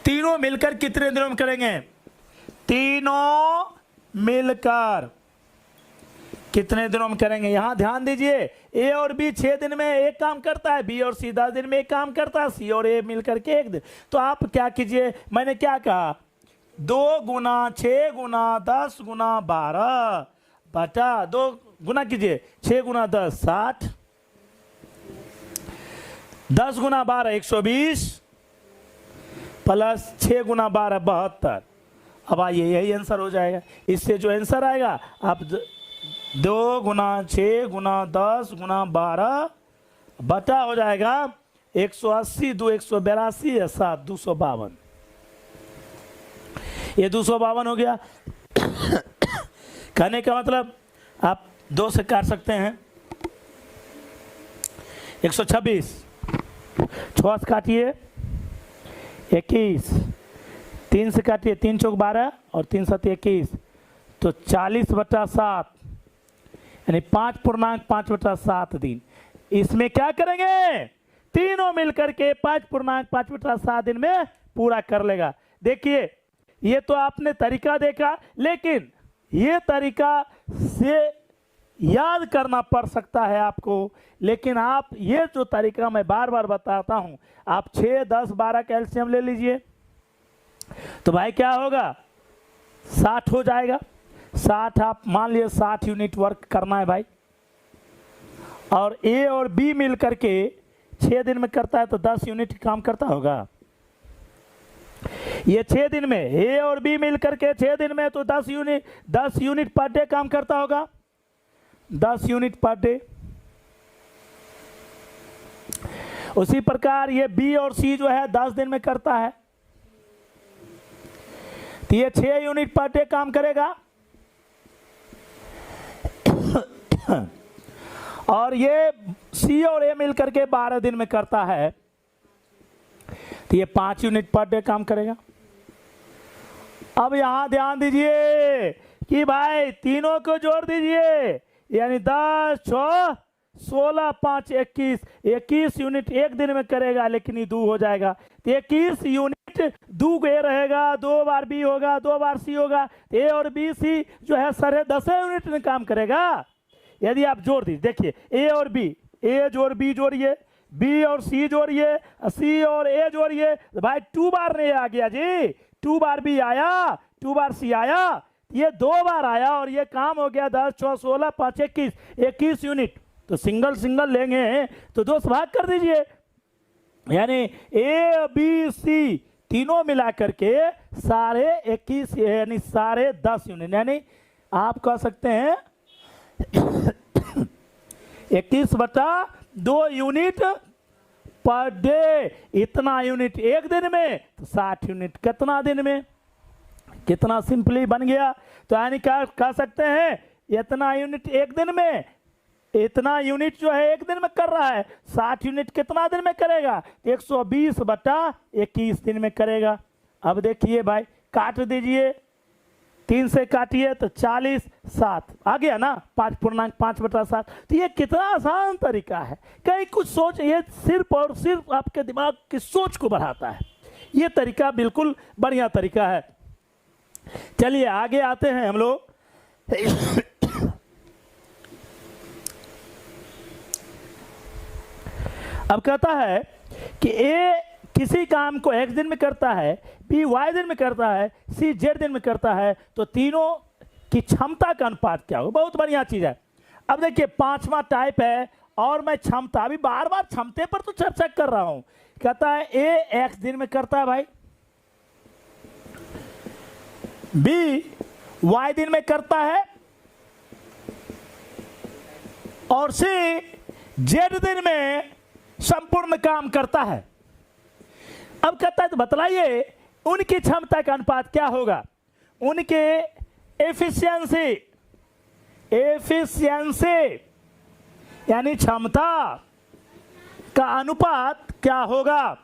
तीनों मिलकर कितने दिनों में करेंगे? तीनों मिलकर कितने दिनों में करेंगे? यहां ध्यान दीजिए, ए और बी 6 दिन में एक काम करता है, बी और सी 10 दिन में एक काम करता है, सी और ए मिलकर के 1 दिन। तो आप क्या कीजिए, मैंने क्या कहा, 2 गुना 6 गुना 10 गुना 12 बटा 2 गुना कीजिए, 6 गुना 10 60, 10 गुना 12 120 प्लस 6 गुना 12 72। अब आइए यही आंसर हो जाएगा। इससे जो आंसर आएगा आप 2 गुना 6 गुना 10 गुना 12 बटा हो जाएगा 180 2 182 या 7 252। ये 252 हो गया। कहने का मतलब आप 2 से काट सकते हैं, 126, 6 से काटिए 21, 3 से काटिए 3 चौक 12 और 3 7 21, तो 40 बटा 7 यानी 5.5/7 दिन। इसमें क्या करेंगे, तीनों मिलकर के 5.5/7 दिन में पूरा कर लेगा। देखिए ये तो आपने तरीका देखा, लेकिन ये तरीका से याद करना पड़ सकता है आपको, लेकिन आप ये जो तरीका मैं बार बार बताता हूं, आप 6 10 12 कैल्शियम ले लीजिए तो भाई क्या होगा, 60 हो जाएगा। 60 आप मान लिए 60 यूनिट वर्क करना है भाई, और ए और बी मिल करके 6 दिन में करता है तो 10 यूनिट काम करता होगा। ये 6 दिन में ए और बी मिल करके 6 दिन में तो 10 यूनिट पर डे काम करता होगा, 10 यूनिट पर डे। उसी प्रकार ये बी और सी जो है 10 दिन में करता है तो ये 6 यूनिट पर डे काम करेगा। और ये सी और ए मिलकर के 12 दिन में करता है तो ये 5 यूनिट पर डे काम करेगा। अब यहां ध्यान दीजिए कि भाई तीनों को जोड़ दीजिए, यानी 10 6 16 5 21, 21 यूनिट एक दिन में करेगा, लेकिन ये 2 हो जाएगा तो 21 यूनिट 2 ए रहेगा, 2 बार बी होगा, 2 बार सी होगा, ए और बी सी जो है सारे 10 यूनिट में काम करेगा। यदि आप जोड़ दीजिए, देखिए ए और बी, ए जोड़ बी जोड़िए, बी और सी जोड़िए, सी और ए जोड़िए, तो भाई 2 बार ए आ गया जी, 2 बार बी आया, 2 बार सी आया, ये 2 बार आया और ये काम हो गया 10 6 16 5 21, 21 यूनिट। तो सिंगल सिंगल लेंगे तो 2 से भाग कर दीजिए, यानी ए बी सी तीनों मिला करके सारे 21 यानी सारे 10 यूनिट, यानी आप कह सकते हैं 21 बटा 2 यूनिट पर डे। इतना यूनिट एक दिन में तो 60 यूनिट कितना दिन में, कितना सिंपली बन गया। तो यानी क्या कह सकते हैं, इतना यूनिट एक दिन में, इतना यूनिट जो है एक दिन में कर रहा है, 60 यूनिट कितना दिन में करेगा, 120 बटा 21 दिन में करेगा। अब देखिए भाई काट दीजिए, 3 से काटिए तो 40 7 आ गया ना, 5.5/7। तो ये कितना आसान तरीका है, कहीं कुछ सोच, ये सिर्फ और सिर्फ आपके दिमाग की सोच को बढ़ाता है। ये तरीका बिल्कुल बढ़िया तरीका है। चलिए आगे आते हैं हम लोग। अब कहता है कि ए किसी काम को x दिन में करता है, बी y दिन में करता है, सी z दिन में करता है, तो तीनों की क्षमता का अनुपात क्या होगा। बहुत बढ़िया चीज है। अब देखिए 5वां टाइप है, और मैं क्षमता अभी बार बार क्षमते पर तो चर्चा कर रहा हूं। कहता है ए x दिन में करता है भाई, बी y दिन में करता है, और सी z दिन में संपूर्ण काम करता है। अब कहता है तो बतलाइए उनकी क्षमता का अनुपात क्या होगा, उनके एफिशिएंसी यानी क्षमता का अनुपात क्या होगा।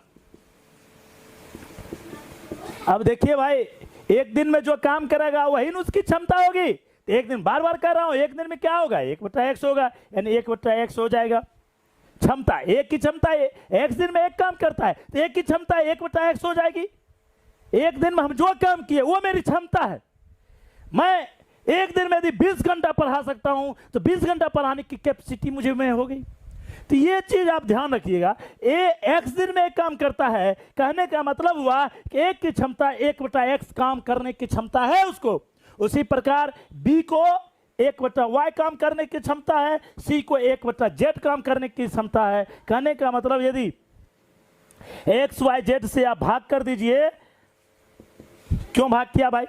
अब देखिए भाई एक दिन में जो काम करेगा वही न उसकी क्षमता होगी। एक दिन बार बार कर रहा हूं, एक दिन में क्या होगा, 1/x होगा, यानी 1/x हो जाएगा। क्षमता, एक की क्षमता एक्स दिन में एक काम करता है, तो एक की क्षमता 1/x हो जाएगी। एक दिन में हम जो काम किए वो मेरी क्षमता है। मैं एक दिन में यदि 20 घंटा पढ़ा सकता हूं तो 20 घंटा पढ़ाने की कैपेसिटी मुझे में हो गई। तो ये चीज आप ध्यान रखिएगा। एक्स दिन में एक काम करता है, कहने का मतलब हुआ कि एक की क्षमता 1/x काम करने की क्षमता है उसको। उसी प्रकार बी को 1/y काम करने की क्षमता है, सी को 1/z काम करने की क्षमता है। कहने का मतलब यदि एक्स वाई जेड से आप भाग कर दीजिए, क्यों भाग किया भाई?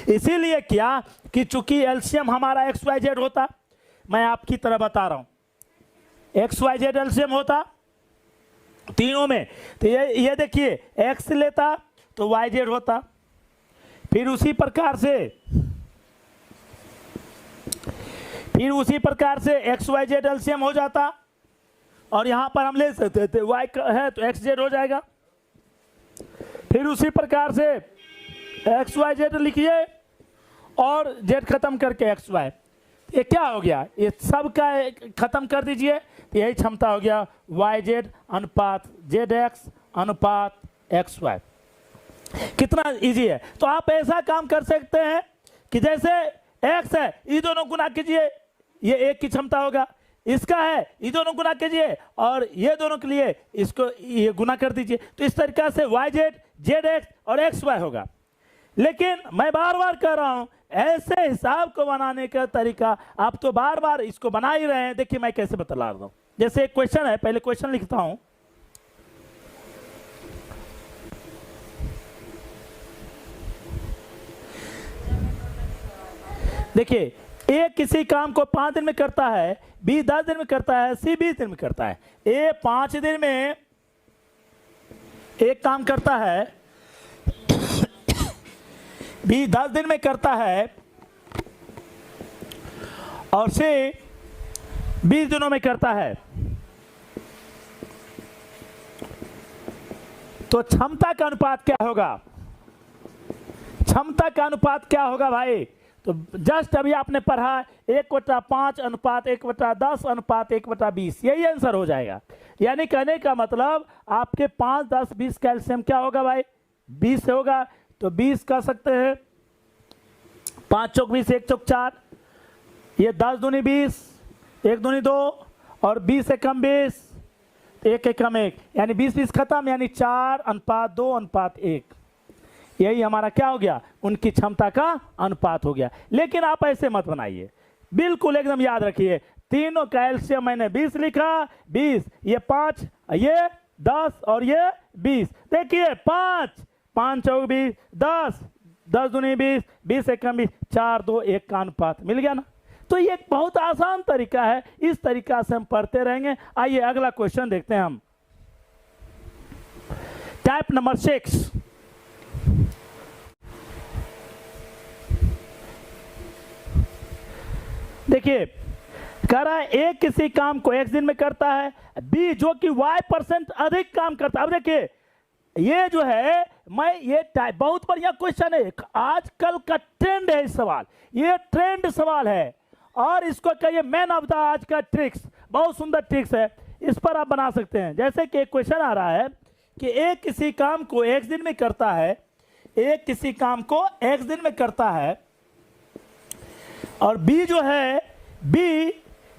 इसीलिए किया कि चूंकि एलसीएम हमारा एक्स वाई जेड होता, मैं आपकी तरह बता रहा हूं, एक्स वाई जेड एलसीएम होता तीनों में, तो ये देखिए एक्स लेता तो वाई जेड होता, फिर उसी प्रकार से एक्स वाई जेड एलसीएम हो जाता, और यहां पर हम ले सकते थे वाई है तो एक्स जेड हो जाएगा। फिर उसी प्रकार से एक्स वाई जेड लिखिए और जेड खत्म करके एक्स वाई, ये क्या हो गया? ये सब का खत्म कर दीजिए, तो यही क्षमता हो गया वाई जेड अनुपात जेड एक्स अनुपात एक्स वाई। कितना इजी है। तो आप ऐसा काम कर सकते हैं कि जैसे एक्स है, ये दोनों गुना कीजिए, ये एक की क्षमता होगा, इसका है ये दोनों गुना कीजिए, और ये दोनों के लिए इसको ये गुना कर दीजिए। तो इस तरीका से वाई जेड जेड एक्स और एक्स वाई होगा। लेकिन मैं बार बार कह रहा हूं, ऐसे हिसाब को बनाने का तरीका आप तो बार बार इसको बना ही रहे हैं। देखिए मैं कैसे बता रहा हूं। जैसे एक क्वेश्चन है, पहले क्वेश्चन लिखता हूं। देखिए ए किसी काम को 5 दिन में करता है, बी 10 दिन में करता है, सी 20 दिन में करता है। ए 5 दिन में एक काम करता है, बी 10 दिन में करता है, और सी 20 दिनों में करता है। तो क्षमता का अनुपात क्या होगा? क्षमता का अनुपात क्या होगा भाई? तो जस्ट अभी आपने पढ़ा 1/5 अनुपात 1/10 अनुपात 1/20, यही आंसर हो जाएगा। यानी कहने का मतलब आपके 5, 10, 20 कैल्शियम क्या होगा भाई? 20 होगा। तो 20 कर सकते हैं, 5 चौक 20, 1 चौक 4, ये 10 दूनी 20, 1 दूनी 2, और 20 से कम 20, 1 से कम 1, यानी 20 खत्म, यानी 4:2:1। यही हमारा क्या हो गया? उनकी क्षमता का अनुपात हो गया। लेकिन आप ऐसे मत बनाइए, बिल्कुल एकदम याद रखिए। तीनों कैल्शियम मैंने 20 लिखा, 20, ये 5, ये 10 और ये 20। देखिए 5 चौक 20, 10 दूनी 20, 20 से कम 20, 4:2:1 का अनुपात मिल गया ना। तो ये एक बहुत आसान तरीका है, इस तरीका से हम पढ़ते रहेंगे। आइए अगला क्वेश्चन देखते हैं हम। Type number 6। देखिए कह रहा है ए किसी काम को x दिन में करता है, बी जो कि y% अधिक काम करता है। अब देखिए ये जो है, मैं ये बहुत बढ़िया क्वेश्चन है, आजकल का ट्रेंड है इस सवाल, ये ट्रेंड सवाल है, और इसको कहिए मैन ऑफ द आज का ट्रिक्स। बहुत सुंदर ट्रिक्स है, इस पर आप बना सकते हैं। जैसे कि एक क्वेश्चन आ रहा है कि ए किसी काम को x दिन में करता है, ए किसी काम को x दिन में करता है, और बी जो है, बी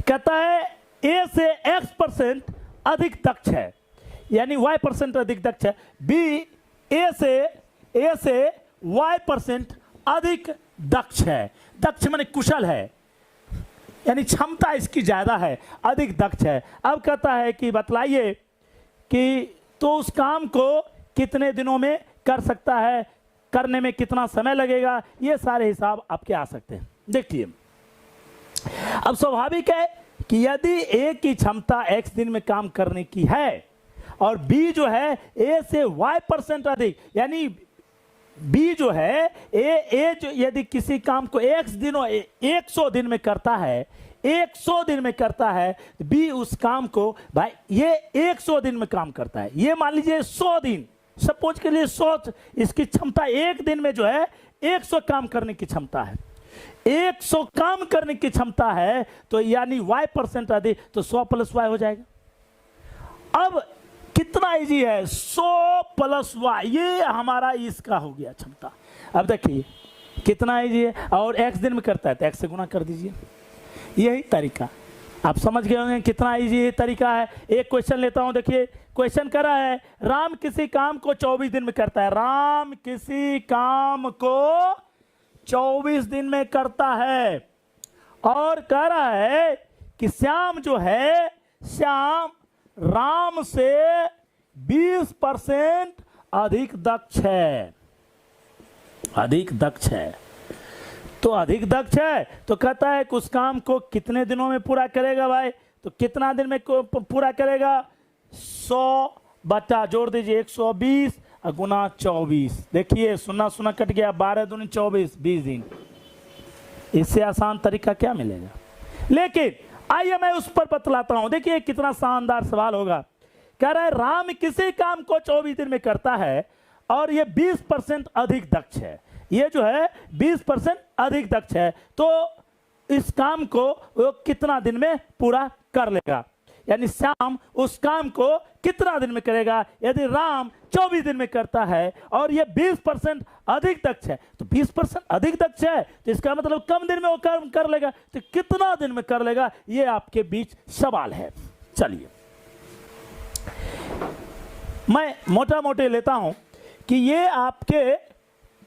कहता है ए से x% अधिक दक्ष है, यानी y% अधिक दक्ष है। बी ए से y% अधिक दक्ष है। दक्ष माने कुशल है, यानी क्षमता इसकी ज्यादा है, अधिक दक्ष है। अब कहता है कि बतलाइए कि तो उस काम को कितने दिनों में कर सकता है, करने में कितना समय लगेगा, ये सारे हिसाब आपके आ सकते हैं। देखिए अब स्वाभाविक है कि यदि ए की क्षमता x दिन में काम करने की है, और बी जो है ए से y% अधिक, यानी बी जो है ए जो यदि किसी काम को x दिनों 100 दिन में करता है, 100 दिन में करता है, बी उस काम को भाई ये 100 दिन में काम करता है। ये मान लीजिए 100 दिन, सपोज के लिए 100, इसकी क्षमता एक दिन में जो है 100 काम करने की क्षमता है। 100 काम करने की क्षमता है तो यानी y% अधिक, तो 100 + y हो जाएगा। अब कितना इजी है, 100 + y, ये हमारा इसका हो गया क्षमता। अब देखिए कितना इजी है, और x दिन में करता है तो x से गुना कर दीजिए। यही तरीका आप समझ गए होंगे कितना इजी तरीका है। एक क्वेश्चन लेता हूं, देखिए क्वेश्चन करा है, राम किसी काम को 24 दिन में करता है। राम किसी काम को 24 दिन में करता है, और कह रहा है कि श्याम जो है, श्याम राम से 20% अधिक दक्ष है। अधिक दक्ष है तो अधिक दक्ष है तो कहता है कि उस काम को कितने दिनों में पूरा करेगा भाई, तो कितना दिन में पूरा करेगा, 100 बटा जोड़ दीजिए 120 गुना 24। देखिए सुना सुना कट गया, 12 दूनी 24, 20 दिन। इससे आसान तरीका क्या मिलेगा। लेकिन आइए मैं उस पर बतलाता हूं, देखिए कितना शानदार सवाल होगा। कह रहा है राम किसी काम को 24 दिन में करता है और ये 20% अधिक दक्ष है। ये जो है 20% अधिक दक्ष है, तो इस काम को वो कितना दिन में पूरा कर लेगा, यानी श्याम उस काम को कितना दिन में करेगा। यदि राम 24 दिन में करता है और ये 20% अधिक दक्ष है, तो 20% अधिक दक्ष है तो इसका मतलब कम दिन में वो काम कर लेगा, तो कितना दिन में कर लेगा, ये आपके बीच सवाल है। चलिए मैं मोटा मोटे लेता हूं कि ये आपके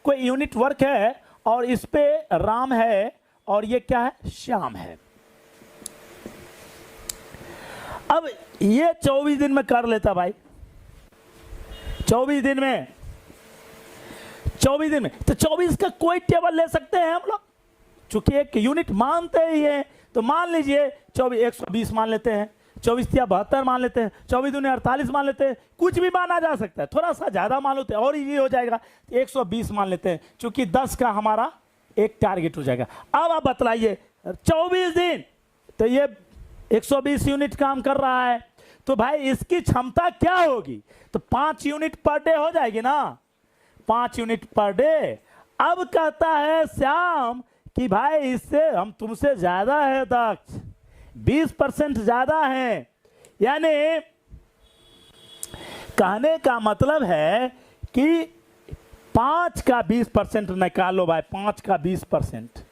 कोई यूनिट वर्क है और इस पे राम है और ये क्या है, श्याम है। अब ये 24 दिन में कर लेता भाई, 24 दिन में, 24 दिन में, तो 24 का कोई टेबल ले सकते हैं हम लोग, चूंकि एक यूनिट मानते ही है। तो मान लीजिए 24, 120 मान लेते हैं, 24 या 72 मान लेते हैं, 24 दूनी 48 मान लेते हैं, कुछ भी माना जा सकता है। थोड़ा सा ज्यादा मान लेते हैं और इजी हो जाएगा, 120 मान लेते हैं, चूंकि 10 का हमारा एक टारगेट हो जाएगा। अब आप बतलाइए 24 दिन तो ये 120 यूनिट काम कर रहा है, तो भाई इसकी क्षमता क्या होगी, तो 5 यूनिट पर डे हो जाएगी ना, 5 यूनिट पर डे। अब कहता है श्याम कि भाई इससे हम तुमसे ज्यादा है दक्ष, 20% ज्यादा है, यानी कहने का मतलब है कि 5 का 20% निकालो भाई, 5 का 20%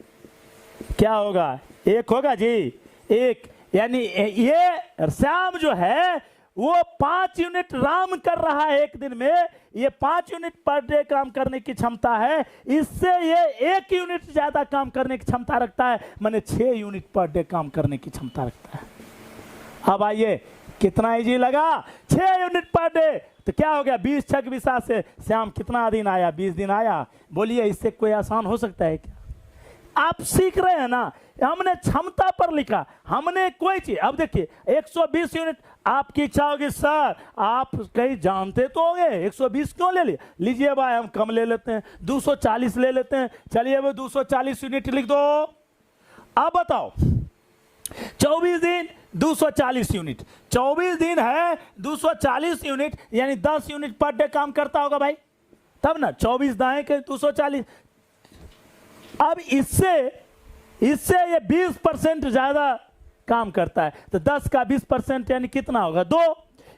क्या होगा, 1 होगा जी, 1। यानी ये श्याम जो है वो 5 यूनिट राम कर रहा है एक दिन में, ये 5 यूनिट पर डे काम करने की क्षमता है, इससे ये 1 यूनिट ज्यादा काम करने की क्षमता रखता है, माने 6 यूनिट पर डे काम करने की क्षमता रखता है। अब आइए कितना इजी लगा, 6 यूनिट पर डे, तो क्या हो गया, 20 6 20 से श्याम कितना दिन आया, 20 दिन आया। बोलिए इससे कोई आसान हो सकता है क्या। आप सीख रहे हैं ना, हमने क्षमता पर लिखा, हमने कोई चीज। अब देखिए 120 यूनिट, आपकी इच्छा होगी सर आप कहीं जानते तो होंगे 120 क्यों ले लीजिए भाई, हम कम ले लेते हैं, 240 ले लेते हैं। चलिए वो 240 यूनिट लिख दो। अब बताओ 24 दिन 240 यूनिट, 24 दिन है 240 यूनिट, यानी 10 यूनिट पर डे काम करता होगा भाई, तब ना 24 दाएं के 240। अब इससे ये 20% ज्यादा काम करता है, तो 10 का 20% यानी कितना होगा, 2,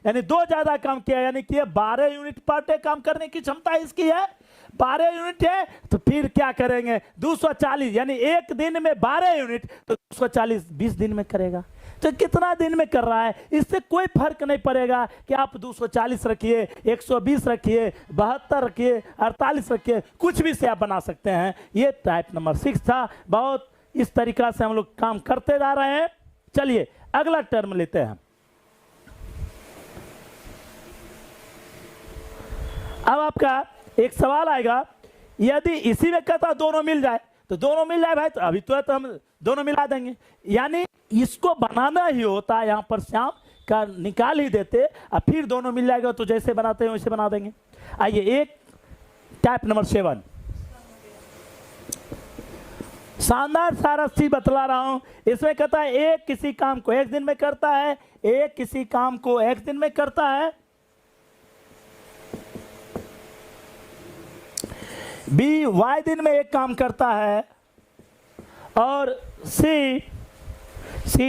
यानी 2 ज्यादा काम किया, यानी कि 12 यूनिट पर डे काम करने की क्षमता इसकी है, 12 यूनिट है। तो फिर क्या करेंगे, 240 यानी एक दिन में 12 यूनिट, तो 240 20 दिन में करेगा। तो कितना दिन में कर रहा है, इससे कोई फर्क नहीं पड़ेगा कि आप 240 रखिए, 120 रखिए, 72 रखिए, 48 रखिए, कुछ भी से आप बना सकते हैं। ये टाइप नंबर 6 था। बहुत इस तरीका से हम लोग काम करते जा रहे हैं। चलिए अगला टर्म लेते हैं। अब आपका एक सवाल आएगा, यदि इसी में कहता दोनों मिल जाए, तो दोनों मिल जाए भाई, तो अभी तो हम दोनों मिला देंगे, यानी इसको बनाना ही होता है। यहां पर श्याम का निकाल ही देते, अब फिर दोनों मिल जाएगा, तो जैसे बनाते हैं वैसे बना देंगे। आइए एक टाइप नंबर 7, शानदार सारा चीज बतला रहा हूं। इसमें कहता है एक किसी काम को 1 दिन में करता है, एक किसी काम को 1 दिन में करता है, बी वाई दिन में एक काम करता है, और सी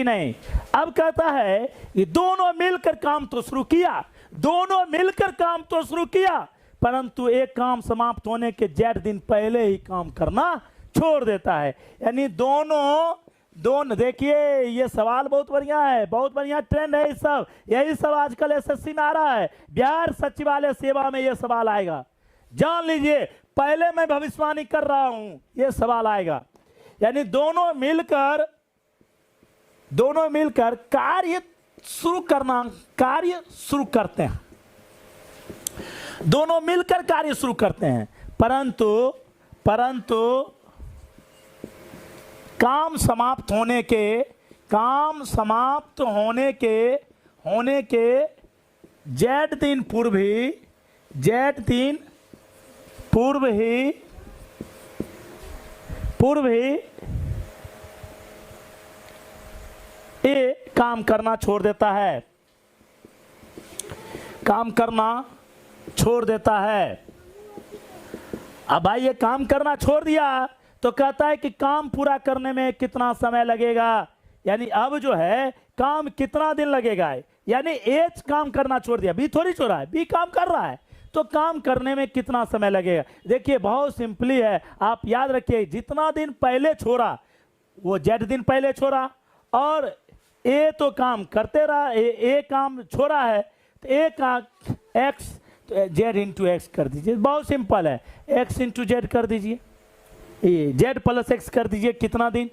नहीं। अब कहता है कि दोनों मिलकर काम तो शुरू किया, दोनों मिलकर काम तो शुरू किया, परंतु एक काम समाप्त होने के जेड दिन पहले ही काम करना छोड़ देता है। यानी दोनों देखिए, ये सवाल बहुत बढ़िया है, बहुत बढ़िया ट्रेंड है। सब यही सब आजकल एसएससी में आ रहा है, बिहार सचिवालय सेवा में ये सवाल आएगा, जान लीजिए। पहले मैं भविष्यवाणी कर रहा हूं, ये सवाल आएगा। यानी दोनों मिलकर कार्य शुरू करते हैं, दोनों मिलकर कार्य शुरू करते हैं, परंतु काम समाप्त होने के जेड दिन पूर्व ही ये काम करना छोड़ देता है, काम करना छोड़ देता है। अब भाई ये काम करना छोड़ दिया तो कहता है कि काम पूरा करने में कितना समय लगेगा। यानी अब जो है काम कितना दिन लगेगा, यानी एच काम करना छोड़ दिया, बी थोड़ी छोड़ा है, बी काम कर रहा है, तो काम करने में कितना समय लगेगा। देखिए बहुत सिंपली है, आप याद रखिए, जितना दिन पहले छोड़ा वो जेड दिन पहले छोड़ा, और ए तो काम करते रहा, ए काम छोड़ा है तो ए का एक्स जेड इंटू एक्स कर दीजिए, बहुत सिंपल है, एक्स इंटू जेड कर दीजिए, ये जेड प्लस एक्स कर दीजिए, कितना दिन,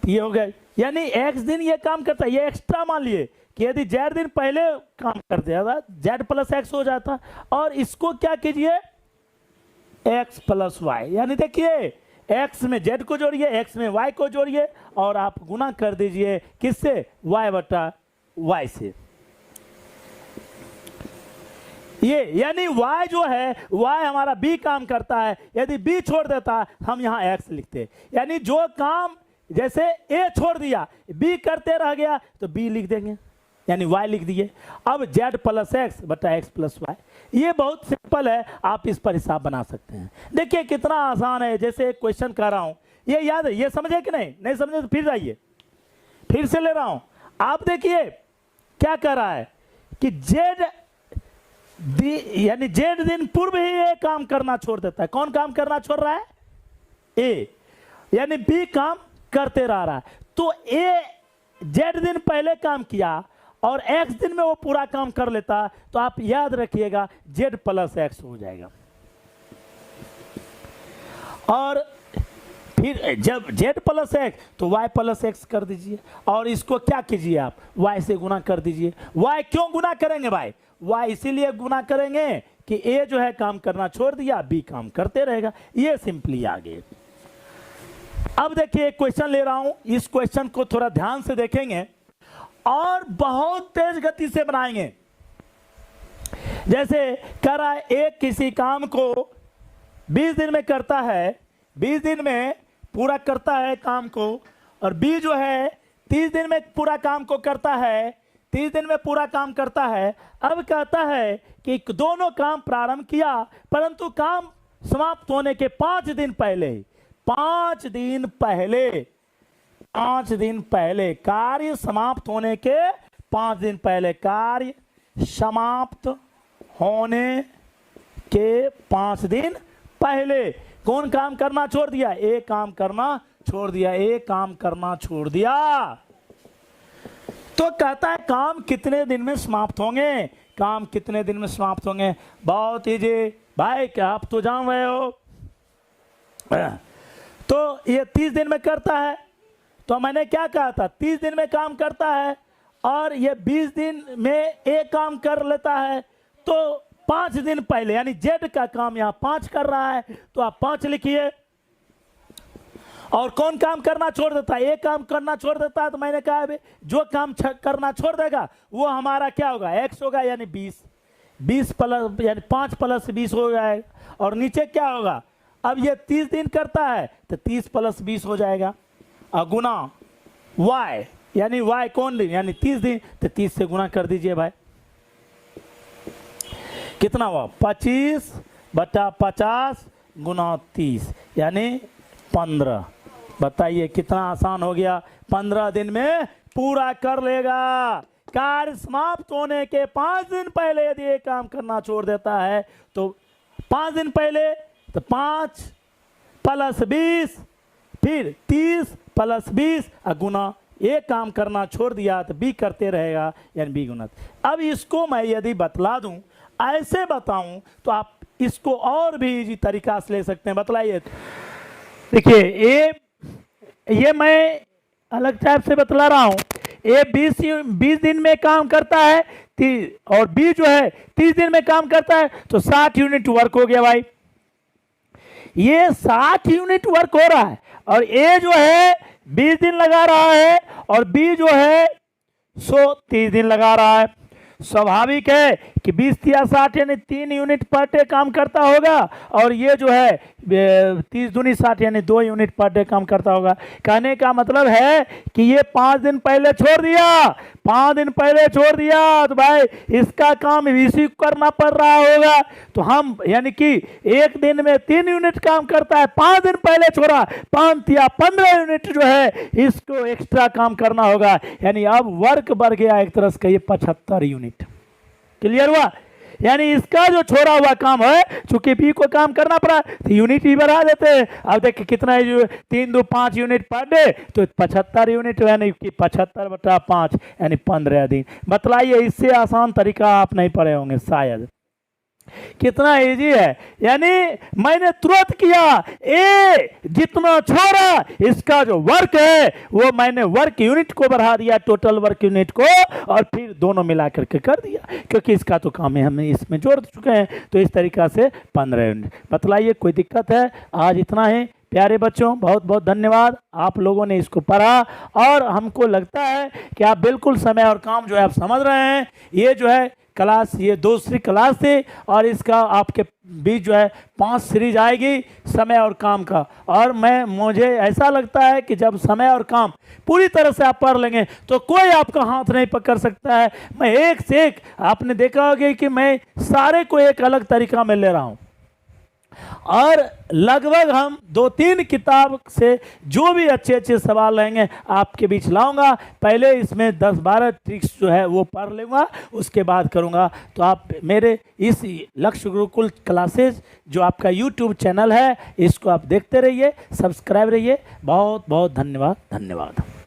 ये हो गया। यानी एक्स दिन ये काम करता है, ये एक्स्ट्रा मान लिए कि यदि जेड दिन पहले काम कर दिया जेड प्लस एक्स हो जाता, और इसको क्या कीजिए एक्स प्लस वाई, यानी देखिए एक्स में जेड को जोड़िए, एक्स में वाई को जोड़िए, और आप गुना कर दीजिए किससे, वाई बटा वाई से। ये यानी y जो है, y हमारा b काम करता है, यदि b छोड़ देता हम यहाँ x लिखते, यानी जो काम जैसे a छोड़ दिया b करते रह गया तो b लिख देंगे, यानी y लिख दिए। अब z प्लस एक्स बटा x प्लस वाई, ये बहुत सिंपल है, आप इस पर हिसाब बना सकते हैं। देखिए कितना आसान है, जैसे एक क्वेश्चन कर रहा हूं, ये याद है, ये समझे कि नहीं समझे तो फिर जाइए, फिर से ले रहा हूं। आप देखिए क्या कर रहा है कि यानी जेड दिन पूर्व ही ए काम करना छोड़ देता है। कौन काम करना छोड़ रहा है, ए, यानी बी काम करते रह रहा है, तो ए जेड दिन पहले काम किया और एक्स दिन में वो पूरा काम कर लेता, तो आप याद रखिएगा जेड प्लस एक्स हो जाएगा। और फिर जब जेड प्लस एक्स तो वाई प्लस एक्स कर दीजिए, और इसको क्या कीजिए आप वाई से गुना कर दीजिए। वाई क्यों गुना करेंगे भाई, वाई इसीलिए गुना करेंगे कि ए जो है काम करना छोड़ दिया, बी काम करते रहेगा, ये सिंपली आ गए। अब देखिए एक क्वेश्चन ले रहा हूं, इस क्वेश्चन को थोड़ा ध्यान से देखेंगे और बहुत तेज गति से बनाएंगे। जैसे कह रहा है एक किसी काम को 20 दिन में करता है, 20 दिन में पूरा करता है काम को, और बी जो है 30 दिन में पूरा काम को करता है, 30 दिन में पूरा काम करता है। अब कहता है कि दोनों काम प्रारंभ किया, परंतु काम समाप्त होने के 5 दिन पहले कार्य समाप्त होने के 5 दिन पहले, कार्य समाप्त होने के 5 दिन पहले कौन काम करना छोड़ दिया, ए काम करना छोड़ दिया, ए काम करना छोड़ दिया। तो कहता है काम कितने दिन में समाप्त होंगे, काम कितने दिन में समाप्त होंगे। बहुत इजी भाई, क्या आप तो जान रहे हो। तो ये 30 दिन में करता है, तो मैंने क्या कहा था 30 दिन में काम करता है, और ये 20 दिन में एक काम कर लेता है, तो 5 दिन पहले यानी जेड का काम यहाँ 5 कर रहा है, तो आप 5 लिखिए। और कौन काम करना छोड़ देता है, एक काम करना छोड़ देता है, तो मैंने कहा जो काम करना छोड़ देगा वो हमारा क्या होगा, एक्स होगा, यानी 20 प्लस यानी 5 प्लस 20 हो जाएगा। और नीचे क्या होगा, अब ये 30 दिन करता है तो 30 प्लस 20 हो जाएगा, और गुना y, यानी y कौन दिन यानी 30 दिन, तो 30 से गुना कर दीजिए भाई, कितना हुआ 25 बटा 50 गुना 30 यानी 15, बताइए कितना आसान हो गया, 15 दिन में पूरा कर लेगा। कार्य समाप्त होने के 5 दिन पहले यदि ये काम करना छोड़ देता है तो 5 दिन पहले तो 5 + 20 फिर 30 + 20 गुना ये काम करना छोड़ दिया तो बी करते रहेगा, यानी बी गुना। अब इसको मैं यदि बतला दूं, ऐसे बताऊं तो आप इसको और भी इजी तरीका से ले सकते हैं। बतलाइए, देखिए ये मैं अलग टाइप से बतला रहा हूं। ए 20 दिन में काम करता है और बी जो है 30 दिन में काम करता है, तो 60 यूनिट वर्क हो गया भाई। ये 60 यूनिट वर्क हो रहा है और ए जो है 20 दिन लगा रहा है और बी जो है 30 दिन लगा रहा है। स्वाभाविक है कि 20 या 60 यानी 3 यूनिट पर डे काम करता होगा और ये जो है 30 दूनी 60 यानी 2 यूनिट पर डे काम करता होगा। कहने का मतलब है कि ये 5 दिन पहले छोड़ दिया, 5 दिन पहले छोड़ दिया तो भाई इसका काम इसी को करना पड़ रहा होगा। तो हम यानी कि एक दिन में 3 यूनिट काम करता है, 5 दिन पहले छोड़ा, 5 या 15 यूनिट जो है इसको एक्स्ट्रा काम करना होगा। यानी अब वर्क बढ़ गया एक तरह से कहिए 75 यूनिट। क्लियर हुआ? यानी इसका जो छोड़ा हुआ काम है, चूंकि बी को काम करना पड़ा तो यूनिट ही बढ़ा देते हैं। अब देखिए कितना है, जो 3 2 5 यूनिट पर डे तो 75 यूनिट, यानी कि 75/5 यानी 15 दिन। बतलाइए, इससे आसान तरीका आप नहीं पढ़े होंगे शायद। कितना इजी है, यानी मैंने तुरंत किया, ए जितना छोड़ा इसका जो वर्क है वो मैंने वर्क यूनिट को बढ़ा दिया, टोटल वर्क यूनिट को, और फिर दोनों मिला करके कर दिया, क्योंकि इसका तो काम है हम इसमें जोड़ चुके हैं। तो इस तरीका से 15 यूनिट। बतलाइए कोई दिक्कत है? आज इतना ही। प्यारे बच्चों, बहुत बहुत धन्यवाद, आप लोगों ने इसको पढ़ा और हमको लगता है कि आप बिल्कुल समय और काम जो है आप समझ रहे हैं। ये जो है क्लास, ये दूसरी क्लास थी और इसका आपके बीच जो है 5 सीरीज आएगी समय और काम का। और मुझे ऐसा लगता है कि जब समय और काम पूरी तरह से आप पढ़ लेंगे तो कोई आपका हाथ नहीं पकड़ सकता है। मैं एक से एक, आपने देखा होगा कि मैं सारे को एक अलग तरीका में ले रहा हूँ और लगभग हम 2-3 किताब से जो भी अच्छे अच्छे सवाल रहेंगे आपके बीच लाऊंगा। पहले इसमें 10-12 ट्रिक्स जो है वो पढ़ लूँगा, उसके बाद करूँगा। तो आप मेरे इस लक्ष्य गुरुकुल क्लासेस जो आपका YouTube चैनल है, इसको आप देखते रहिए, सब्सक्राइब रहिए। बहुत बहुत धन्यवाद।